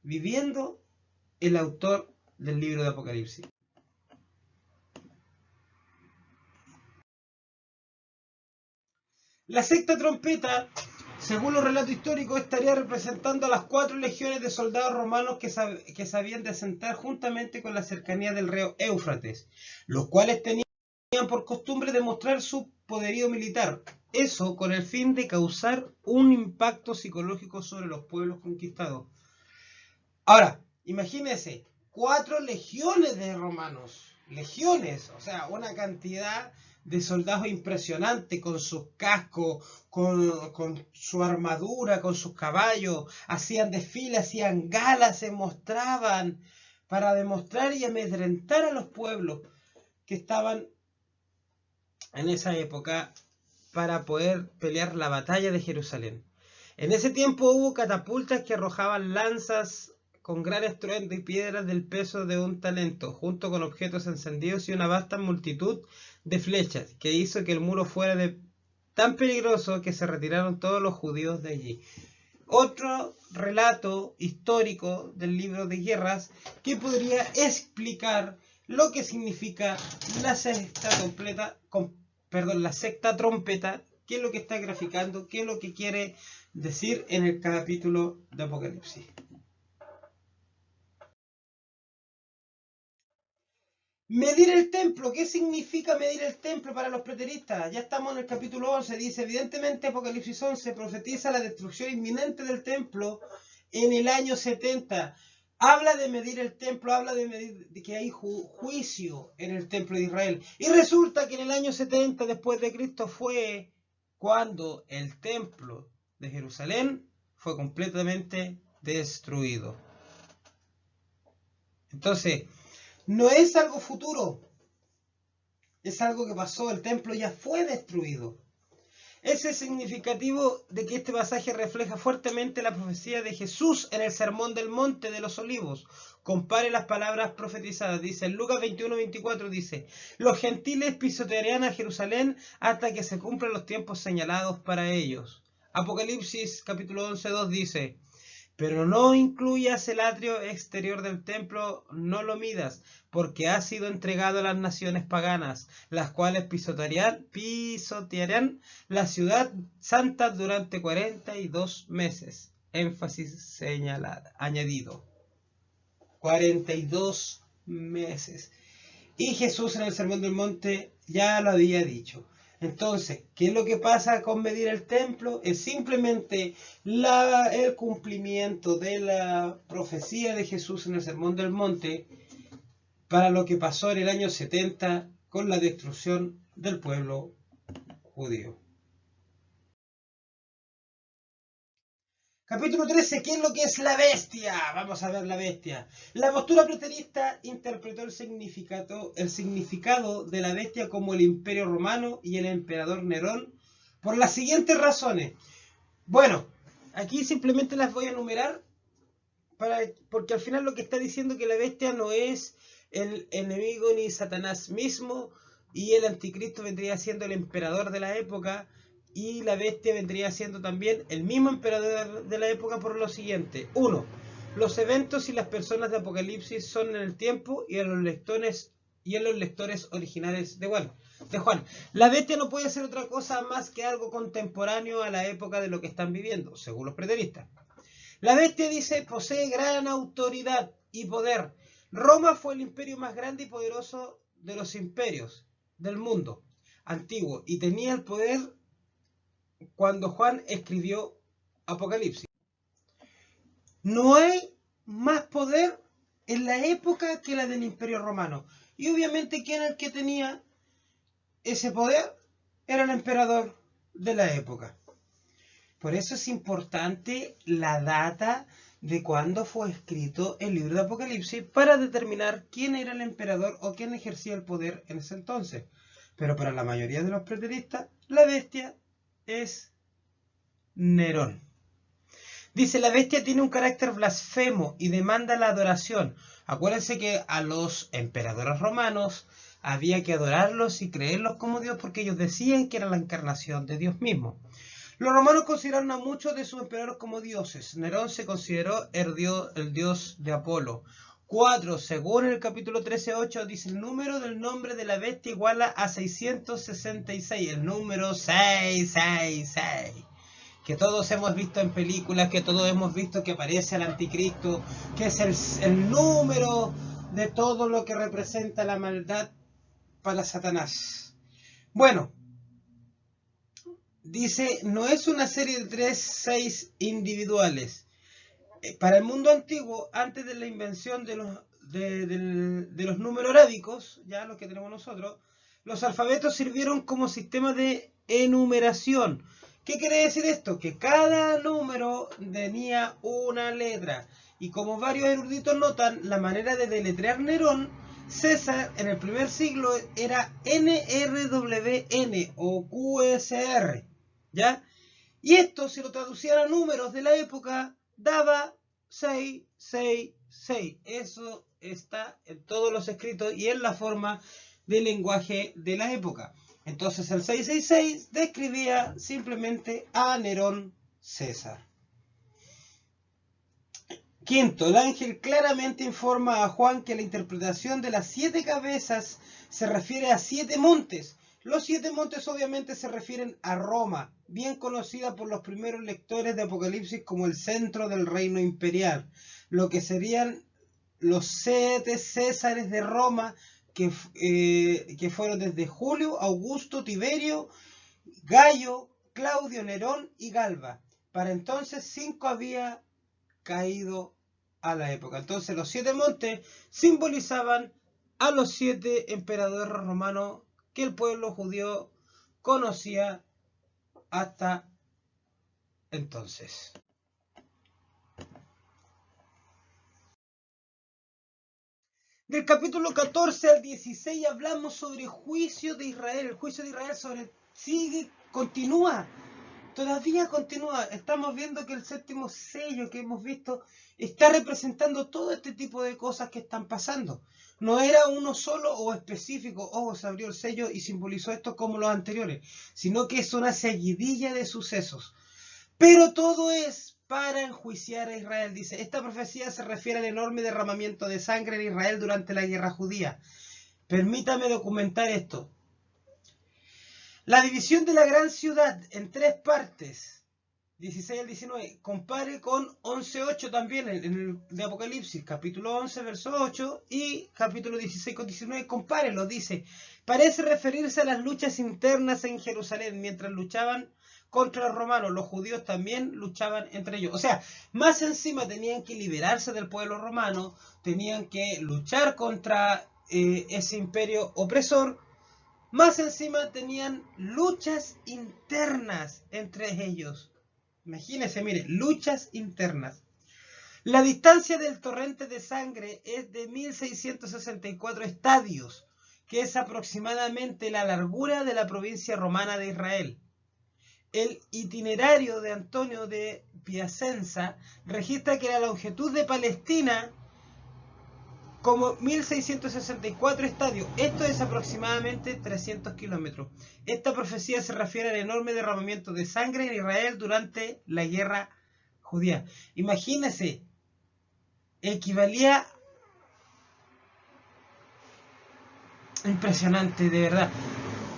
viviendo el autor del libro de Apocalipsis. La sexta trompeta, según los relatos históricos, estaría representando a las 4 legiones de soldados romanos que se habían de asentar juntamente con la cercanía del río Éufrates, los cuales tenían por costumbre demostrar su poderío militar, eso con el fin de causar un impacto psicológico sobre los pueblos conquistados. Ahora, imagínense, 4 legiones de romanos, legiones, o sea, una cantidad de soldados impresionante con sus cascos, con su armadura, con sus caballos, hacían desfiles, hacían galas, se mostraban para demostrar y amedrentar a los pueblos que estaban en esa época para poder pelear la batalla de Jerusalén. En ese tiempo hubo catapultas que arrojaban lanzas con gran estruendo y piedras del peso de un talento, junto con objetos encendidos y una vasta multitud de flechas, que hizo que el muro fuera tan peligroso que se retiraron todos los judíos de allí. Otro relato histórico del libro de guerras que podría explicar lo que significa la sexta trompeta, qué es lo que está graficando, qué es lo que quiere decir en el capítulo de Apocalipsis. Medir el templo. ¿Qué significa medir el templo para los preteristas? Ya estamos en el capítulo 11. Dice, evidentemente, Apocalipsis 11 profetiza la destrucción inminente del templo en el año 70. Habla de medir el templo, habla de que hay juicio en el templo de Israel. Y resulta que en el año 70 después de Cristo fue cuando el templo de Jerusalén fue completamente destruido. Entonces, no es algo futuro, es algo que pasó, el templo ya fue destruido. Ese es significativo de que este pasaje refleja fuertemente la profecía de Jesús en el Sermón del Monte de los Olivos. Compare las palabras profetizadas. Dice, en Lucas 21:24 dice, los gentiles pisotearán a Jerusalén hasta que se cumplan los tiempos señalados para ellos. Apocalipsis capítulo 11:2 dice, pero no incluyas el atrio exterior del templo, no lo midas, porque ha sido entregado a las naciones paganas, las cuales pisotearán la ciudad santa durante 42 meses. Énfasis añadido. 42 meses. Y Jesús en el Sermón del Monte ya lo había dicho. Entonces, ¿qué es lo que pasa con medir el templo? Es simplemente el cumplimiento de la profecía de Jesús en el Sermón del Monte para lo que pasó en el año 70 con la destrucción del pueblo judío. Capítulo 13, ¿qué es lo que es la bestia? Vamos a ver la bestia. La postura preterista interpretó el significado de la bestia como el Imperio Romano y el emperador Nerón por las siguientes razones. Bueno, aquí simplemente las voy a enumerar porque al final lo que está diciendo que la bestia no es el enemigo ni Satanás mismo, y el anticristo vendría siendo el emperador de la época, y la bestia vendría siendo también el mismo emperador de la época por lo siguiente. 1. Los eventos y las personas de Apocalipsis son en el tiempo y en los lectores originales de Juan. La bestia no puede ser otra cosa más que algo contemporáneo a la época de lo que están viviendo, según los preteristas. La bestia, dice, posee gran autoridad y poder. Roma fue el imperio más grande y poderoso de los imperios del mundo antiguo y tenía el poder cuando Juan escribió Apocalipsis. No hay más poder en la época que la del Imperio Romano. Y obviamente, ¿quién era el que tenía ese poder? Era el emperador de la época. Por eso es importante la data de cuándo fue escrito el libro de Apocalipsis para determinar quién era el emperador o quién ejercía el poder en ese entonces. Pero para la mayoría de los preteristas, la bestia es Nerón. Dice, la bestia tiene un carácter blasfemo y demanda la adoración. Acuérdense que a los emperadores romanos había que adorarlos y creerlos como Dios porque ellos decían que era la encarnación de Dios mismo. Los romanos consideraron a muchos de sus emperadores como dioses. Nerón se consideró el dios de Apolo. 4. Según el capítulo 13:8 dice, el número del nombre de la bestia iguala a 666. El número 666. Que todos hemos visto en películas, que todos hemos visto que aparece el anticristo, que es el número de todo lo que representa la maldad para Satanás. Bueno, dice, no es una serie de 6 individuales. Para el mundo antiguo, antes de la invención de los números arábicos, ya los que tenemos nosotros, los alfabetos sirvieron como sistema de enumeración. ¿Qué quiere decir esto? Que cada número tenía una letra. Y como varios eruditos notan, la manera de deletrear Nerón, César en el primer siglo era NRWN o QSR. ¿Ya? Y esto, si lo traducían a números de la época, daba 666. Eso está en todos los escritos y en la forma del lenguaje de la época. Entonces el 666 describía simplemente a Nerón César. 5. El ángel claramente informa a Juan que la interpretación de las 7 cabezas se refiere a 7 montes. Los 7 montes obviamente se refieren a Roma, bien conocida por los primeros lectores de Apocalipsis como el centro del reino imperial, lo que serían los 7 Césares de Roma, que fueron desde Julio, Augusto, Tiberio, Gallo, Claudio, Nerón y Galba. Para entonces 5 había caído a la época. Entonces los 7 montes simbolizaban a los 7 emperadores romanos que el pueblo judío conocía hasta entonces. Del capítulo 14 al 16 hablamos sobre el juicio de Israel. El juicio de Israel todavía continúa. Estamos viendo que el séptimo sello que hemos visto está representando todo este tipo de cosas que están pasando. No era uno solo o específico, se abrió el sello y simbolizó esto como los anteriores, sino que es una seguidilla de sucesos. Pero todo es para enjuiciar a Israel. Dice, esta profecía se refiere al enorme derramamiento de sangre en Israel durante la guerra judía. Permítame documentar esto. La división de la gran ciudad en 3 partes, 16 al 19, compare con 11:8 también en el de Apocalipsis, capítulo 11, verso 8, y capítulo 16 con 19, compárenlo, dice, parece referirse a las luchas internas en Jerusalén, mientras luchaban contra los romanos, los judíos también luchaban entre ellos. O sea, más encima tenían que liberarse del pueblo romano, tenían que luchar contra ese imperio opresor, más encima tenían luchas internas entre ellos. Imagínense, mire, luchas internas. La distancia del torrente de sangre es de 1664 estadios, que es aproximadamente la largura de la provincia romana de Israel. El itinerario de Antonio de Piacenza registra que la longitud de Palestina como 1664 estadios. Esto es aproximadamente 300 kilómetros. Esta profecía se refiere al enorme derramamiento de sangre en Israel durante la guerra judía. Imagínense, equivalía... Impresionante, de verdad.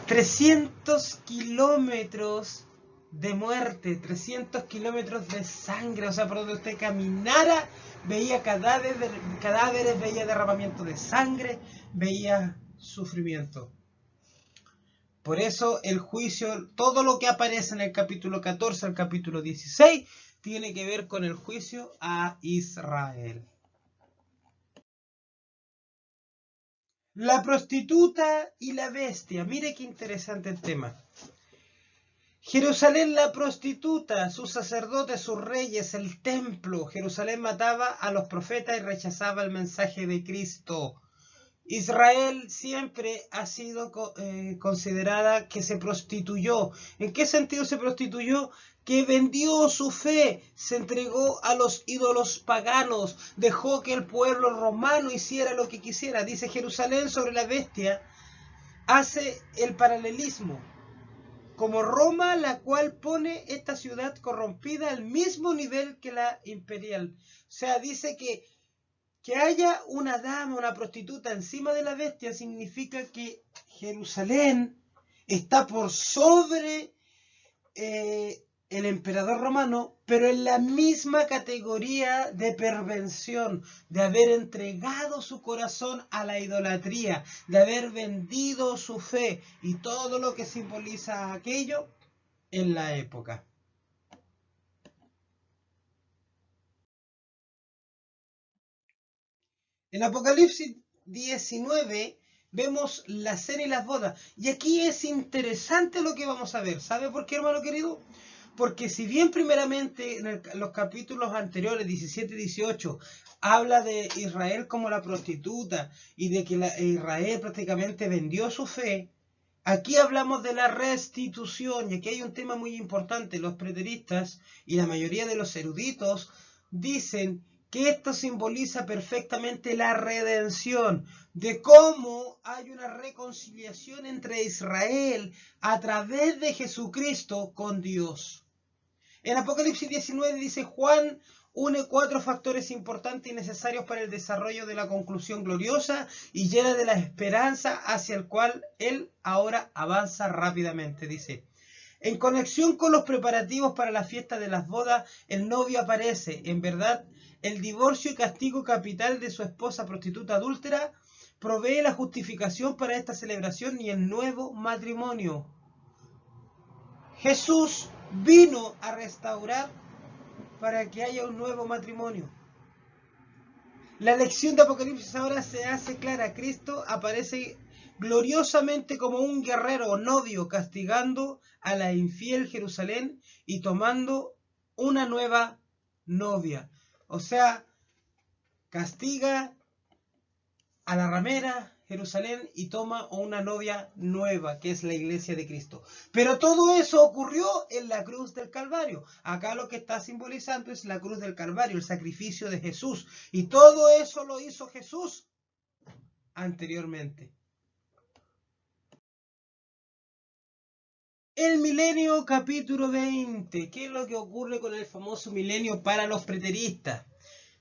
300 kilómetros de muerte, 300 kilómetros de sangre, o sea, por donde usted caminara, veía cadáveres, veía derramamiento de sangre, veía sufrimiento. Por eso el juicio, todo lo que aparece en el capítulo 14 al capítulo 16, tiene que ver con el juicio a Israel. La prostituta y la bestia. Mire qué interesante el tema. Jerusalén la prostituta, sus sacerdotes, sus reyes, el templo. Jerusalén mataba a los profetas y rechazaba el mensaje de Cristo. Israel siempre ha sido considerada que se prostituyó. ¿En qué sentido se prostituyó? Que vendió su fe, se entregó a los ídolos paganos, dejó que el pueblo romano hiciera lo que quisiera. Dice Jerusalén sobre la bestia, hace el paralelismo, como Roma, la cual pone esta ciudad corrompida al mismo nivel que la imperial. O sea, dice que haya una dama, una prostituta encima de la bestia significa que Jerusalén está por sobre el emperador romano, pero en la misma categoría de perversión, de haber entregado su corazón a la idolatría, de haber vendido su fe y todo lo que simboliza aquello en la época. En Apocalipsis 19 vemos la cena y las bodas. Y aquí es interesante lo que vamos a ver. ¿Sabe por qué, hermano querido? Porque si bien primeramente en los capítulos anteriores, 17 y 18, habla de Israel como la prostituta y de que Israel prácticamente vendió su fe, aquí hablamos de la restitución. Y aquí hay un tema muy importante. Los preteristas y la mayoría de los eruditos dicen que esto simboliza perfectamente la redención, de cómo hay una reconciliación entre Israel a través de Jesucristo con Dios. En Apocalipsis 19 dice Juan, une 4 factores importantes y necesarios para el desarrollo de la conclusión gloriosa y llena de la esperanza hacia el cual él ahora avanza rápidamente. Dice, en conexión con los preparativos para la fiesta de las bodas, el novio aparece. En verdad, el divorcio y castigo capital de su esposa prostituta adúltera provee la justificación para esta celebración y el nuevo matrimonio. Jesús vino a restaurar para que haya un nuevo matrimonio. La lección de Apocalipsis ahora se hace clara. Cristo aparece gloriosamente como un guerrero novio, castigando a la infiel Jerusalén y tomando una nueva novia. O sea, castiga a la ramera Jerusalén y toma una novia nueva, que es la iglesia de Cristo. Pero todo eso ocurrió en la cruz del Calvario. Acá lo que está simbolizando es la cruz del Calvario, el sacrificio de Jesús. Y todo eso lo hizo Jesús anteriormente. El milenio capítulo 20. ¿Qué es lo que ocurre con el famoso milenio para los preteristas?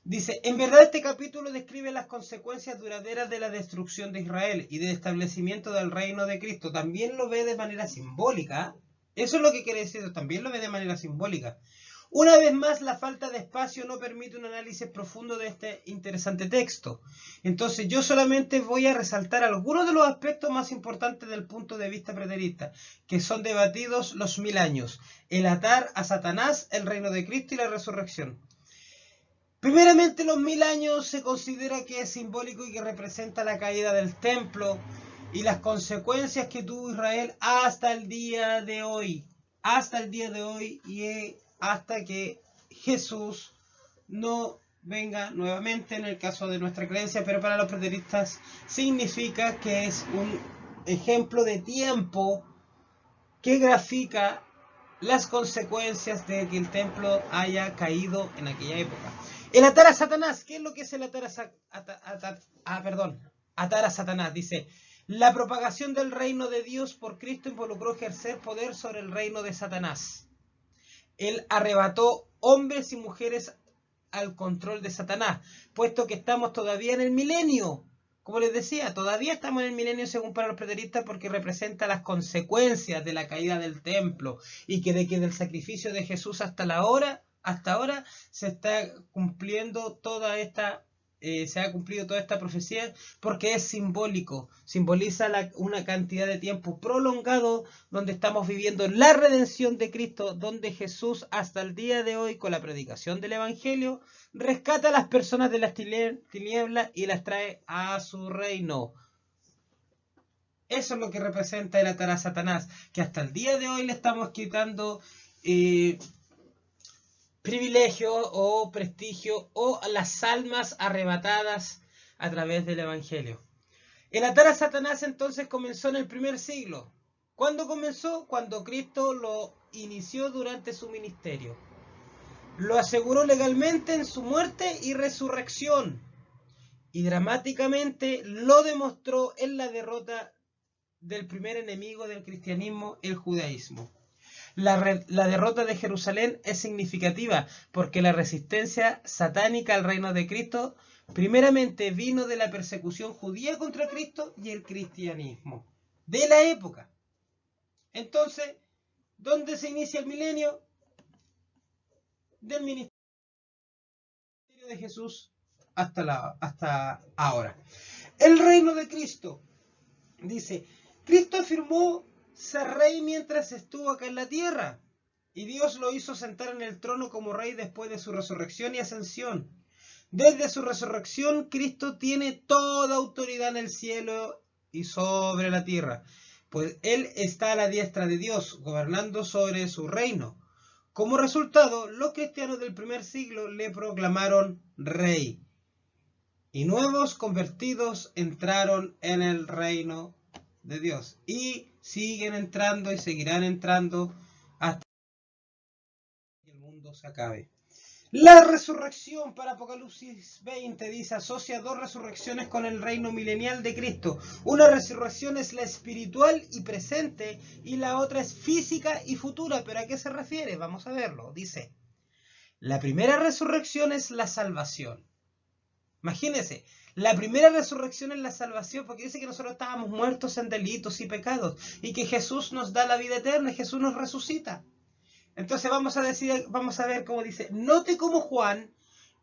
Dice, en verdad este capítulo describe las consecuencias duraderas de la destrucción de Israel y del establecimiento del reino de Cristo. También lo ve de manera simbólica. Eso es lo que quiere decir, también lo ve de manera simbólica. Una vez más, la falta de espacio no permite un análisis profundo de este interesante texto. Entonces, yo solamente voy a resaltar algunos de los aspectos más importantes del punto de vista preterista, que son debatidos los 1000 años. El atar a Satanás, el reino de Cristo y la resurrección. Primeramente, los 1000 años se considera que es simbólico y que representa la caída del templo y las consecuencias que tuvo Israel hasta el día de hoy. Hasta el día de hoy y hasta que Jesús no venga nuevamente en el caso de nuestra creencia, pero para los preteristas significa que es un ejemplo de tiempo que grafica las consecuencias de que el templo haya caído en aquella época. El atar a Satanás, ¿qué es lo que es el atar a Satanás? Dice, la propagación del reino de Dios por Cristo involucró ejercer poder sobre el reino de Satanás. Él arrebató hombres y mujeres al control de Satanás, puesto que estamos todavía en el milenio. Como les decía, todavía estamos en el milenio según para los preteristas porque representa las consecuencias de la caída del templo y que del sacrificio de Jesús hasta ahora se está cumpliendo se ha cumplido toda esta profecía porque es simbólico, simboliza una cantidad de tiempo prolongado donde estamos viviendo la redención de Cristo, donde Jesús hasta el día de hoy con la predicación del Evangelio rescata a las personas de las tinieblas y las trae a su reino. Eso es lo que representa el atar a Satanás, que hasta el día de hoy le estamos quitando privilegio o prestigio o las almas arrebatadas a través del Evangelio. El atar a Satanás entonces comenzó en el primer siglo. ¿Cuándo comenzó? Cuando Cristo lo inició durante su ministerio. Lo aseguró legalmente en su muerte y resurrección. Y dramáticamente lo demostró en la derrota del primer enemigo del cristianismo, el judaísmo. La derrota de Jerusalén es significativa porque la resistencia satánica al reino de Cristo primeramente vino de la persecución judía contra Cristo y el cristianismo de la época. Entonces, ¿dónde se inicia el milenio? Del ministerio de Jesús hasta ahora. El reino de Cristo. Dice, Cristo afirmó ser rey mientras estuvo acá en la tierra, y Dios lo hizo sentar en el trono como rey después de su resurrección y ascensión. Desde su resurrección, Cristo tiene toda autoridad en el cielo y sobre la tierra, pues Él está a la diestra de Dios, gobernando sobre su reino. Como resultado, los cristianos del primer siglo le proclamaron rey, y nuevos convertidos entraron en el reino de Dios y siguen entrando y seguirán entrando hasta que el mundo se acabe. La resurrección para Apocalipsis 20 dice, asocia dos resurrecciones con el reino milenial de Cristo. Una resurrección es la espiritual y presente y la otra es física y futura. ¿Pero a qué se refiere? Vamos a verlo. Dice, la primera resurrección es la salvación. Imagínense, la primera resurrección es la salvación, porque dice que nosotros estábamos muertos en delitos y pecados, y que Jesús nos da la vida eterna, y Jesús nos resucita. Entonces vamos a ver cómo dice, note cómo Juan,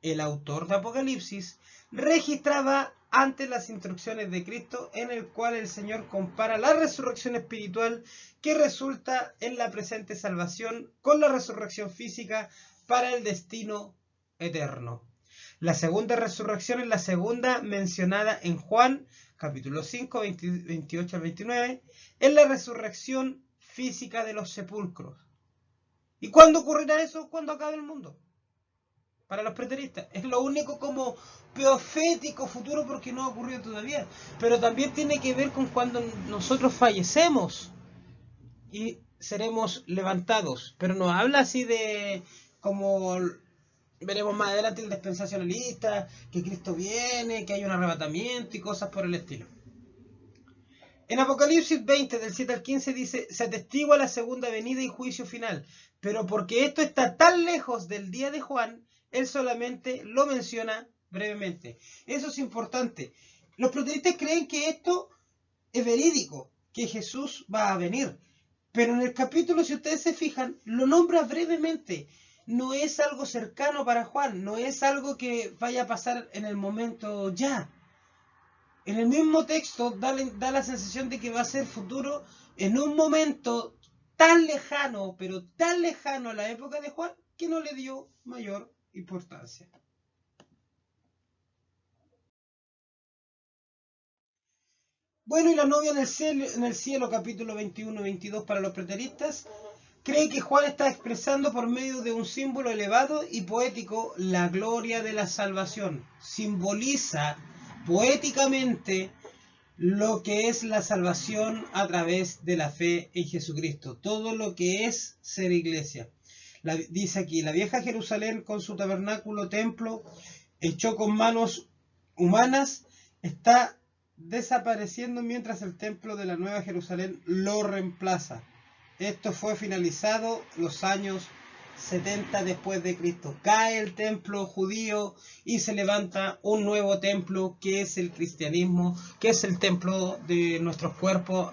el autor de Apocalipsis, registraba antes las instrucciones de Cristo, en el cual el Señor compara la resurrección espiritual que resulta en la presente salvación con la resurrección física para el destino eterno. La segunda resurrección es la segunda mencionada en Juan, capítulo 5, 28 al 29, es la resurrección física de los sepulcros. ¿Y cuándo ocurrirá eso? Cuando acabe el mundo. Para los preteristas. Es lo único como profético futuro porque no ha ocurrido todavía. Pero también tiene que ver con cuando nosotros fallecemos y seremos levantados. Pero no habla así de como veremos más adelante el dispensacionalista, que Cristo viene, que hay un arrebatamiento y cosas por el estilo. En Apocalipsis 20, del 7 al 15 dice, se atestigua la segunda venida y juicio final, pero porque esto está tan lejos del día de Juan, él solamente lo menciona brevemente. Eso es importante. Los protestantes creen que esto es verídico, que Jesús va a venir, pero en el capítulo, si ustedes se fijan, lo nombra brevemente. No es algo cercano para Juan, no es algo que vaya a pasar en el momento ya. En el mismo texto da la sensación de que va a ser futuro en un momento tan lejano, pero tan lejano a la época de Juan, que no le dio mayor importancia. Bueno, y la novia en el cielo, capítulo 21 y 22 para los preteristas, cree que Juan está expresando por medio de un símbolo elevado y poético la gloria de la salvación. Simboliza poéticamente lo que es la salvación a través de la fe en Jesucristo, todo lo que es ser iglesia. Dice aquí, la vieja Jerusalén con su tabernáculo, templo, hecho con manos humanas, está desapareciendo mientras el templo de la Nueva Jerusalén lo reemplaza. Esto fue finalizado los años 70 después de Cristo. Cae el templo judío y se levanta un nuevo templo que es el cristianismo, que es el templo de nuestros cuerpos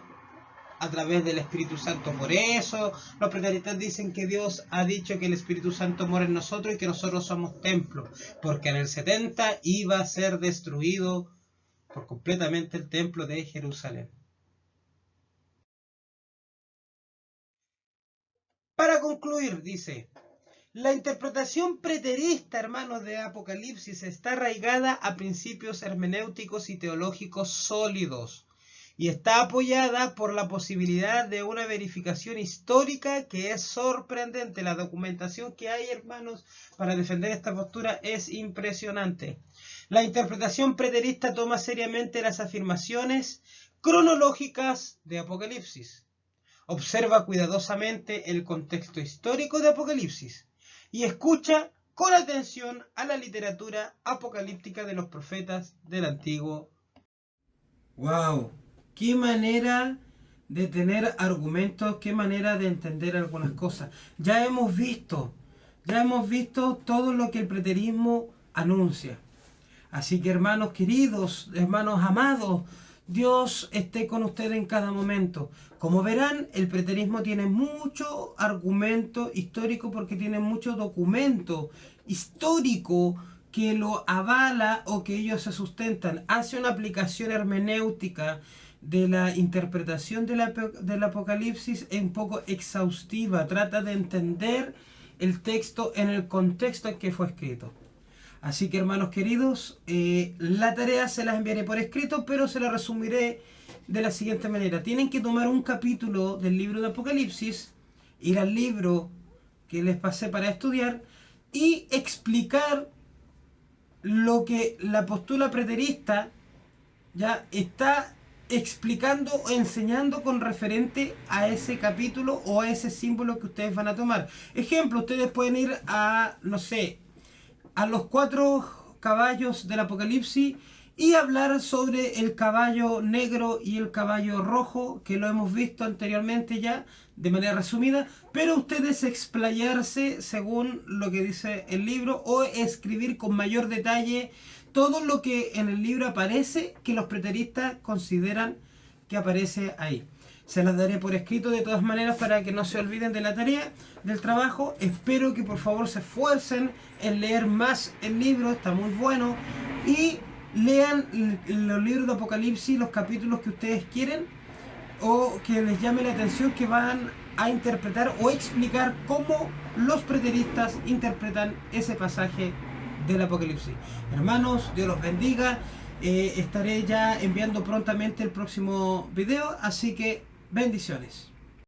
a través del Espíritu Santo. Por eso los preteristas dicen que Dios ha dicho que el Espíritu Santo mora en nosotros y que nosotros somos templo, porque en el 70 iba a ser destruido por completamente el templo de Jerusalén. Para concluir, dice, la interpretación preterista, hermanos, de Apocalipsis está arraigada a principios hermenéuticos y teológicos sólidos y está apoyada por la posibilidad de una verificación histórica que es sorprendente. La documentación que hay, hermanos, para defender esta postura es impresionante. La interpretación preterista toma seriamente las afirmaciones cronológicas de Apocalipsis. Observa cuidadosamente el contexto histórico de Apocalipsis y escucha con atención a la literatura apocalíptica de los profetas del Antiguo. ¡Wow! ¡Qué manera de tener argumentos! ¡Qué manera de entender algunas cosas! Ya hemos visto todo lo que el preterismo anuncia. Así que, hermanos queridos, hermanos amados, Dios esté con ustedes en cada momento. Como verán, el preterismo tiene mucho argumento histórico porque tiene mucho documento histórico que lo avala o que ellos se sustentan. Hace una aplicación hermenéutica de la interpretación del Apocalipsis un poco exhaustiva. Trata de entender el texto en el contexto en que fue escrito. Así que, hermanos queridos, la tarea se las enviaré por escrito, pero se la resumiré de la siguiente manera. Tienen que tomar un capítulo del libro de Apocalipsis, ir al libro que les pasé para estudiar y explicar lo que la postura preterista ya está explicando o enseñando con referente a ese capítulo o a ese símbolo que ustedes van a tomar. Ejemplo, ustedes pueden ir a, no sé, a los 4 caballos del Apocalipsis y hablar sobre el caballo negro y el caballo rojo, que lo hemos visto anteriormente ya de manera resumida, pero ustedes explayarse según lo que dice el libro o escribir con mayor detalle todo lo que en el libro aparece que los preteristas consideran que aparece ahí. Se las daré por escrito de todas maneras para que no se olviden de la tarea, del trabajo. Espero que por favor se esfuercen en leer más el libro, está muy bueno. Y lean los libros de Apocalipsis, los capítulos que ustedes quieren o que les llame la atención, que van a interpretar o explicar cómo los preteristas interpretan ese pasaje del Apocalipsis. Hermanos, Dios los bendiga. Estaré ya enviando prontamente el próximo video, así que bendiciones.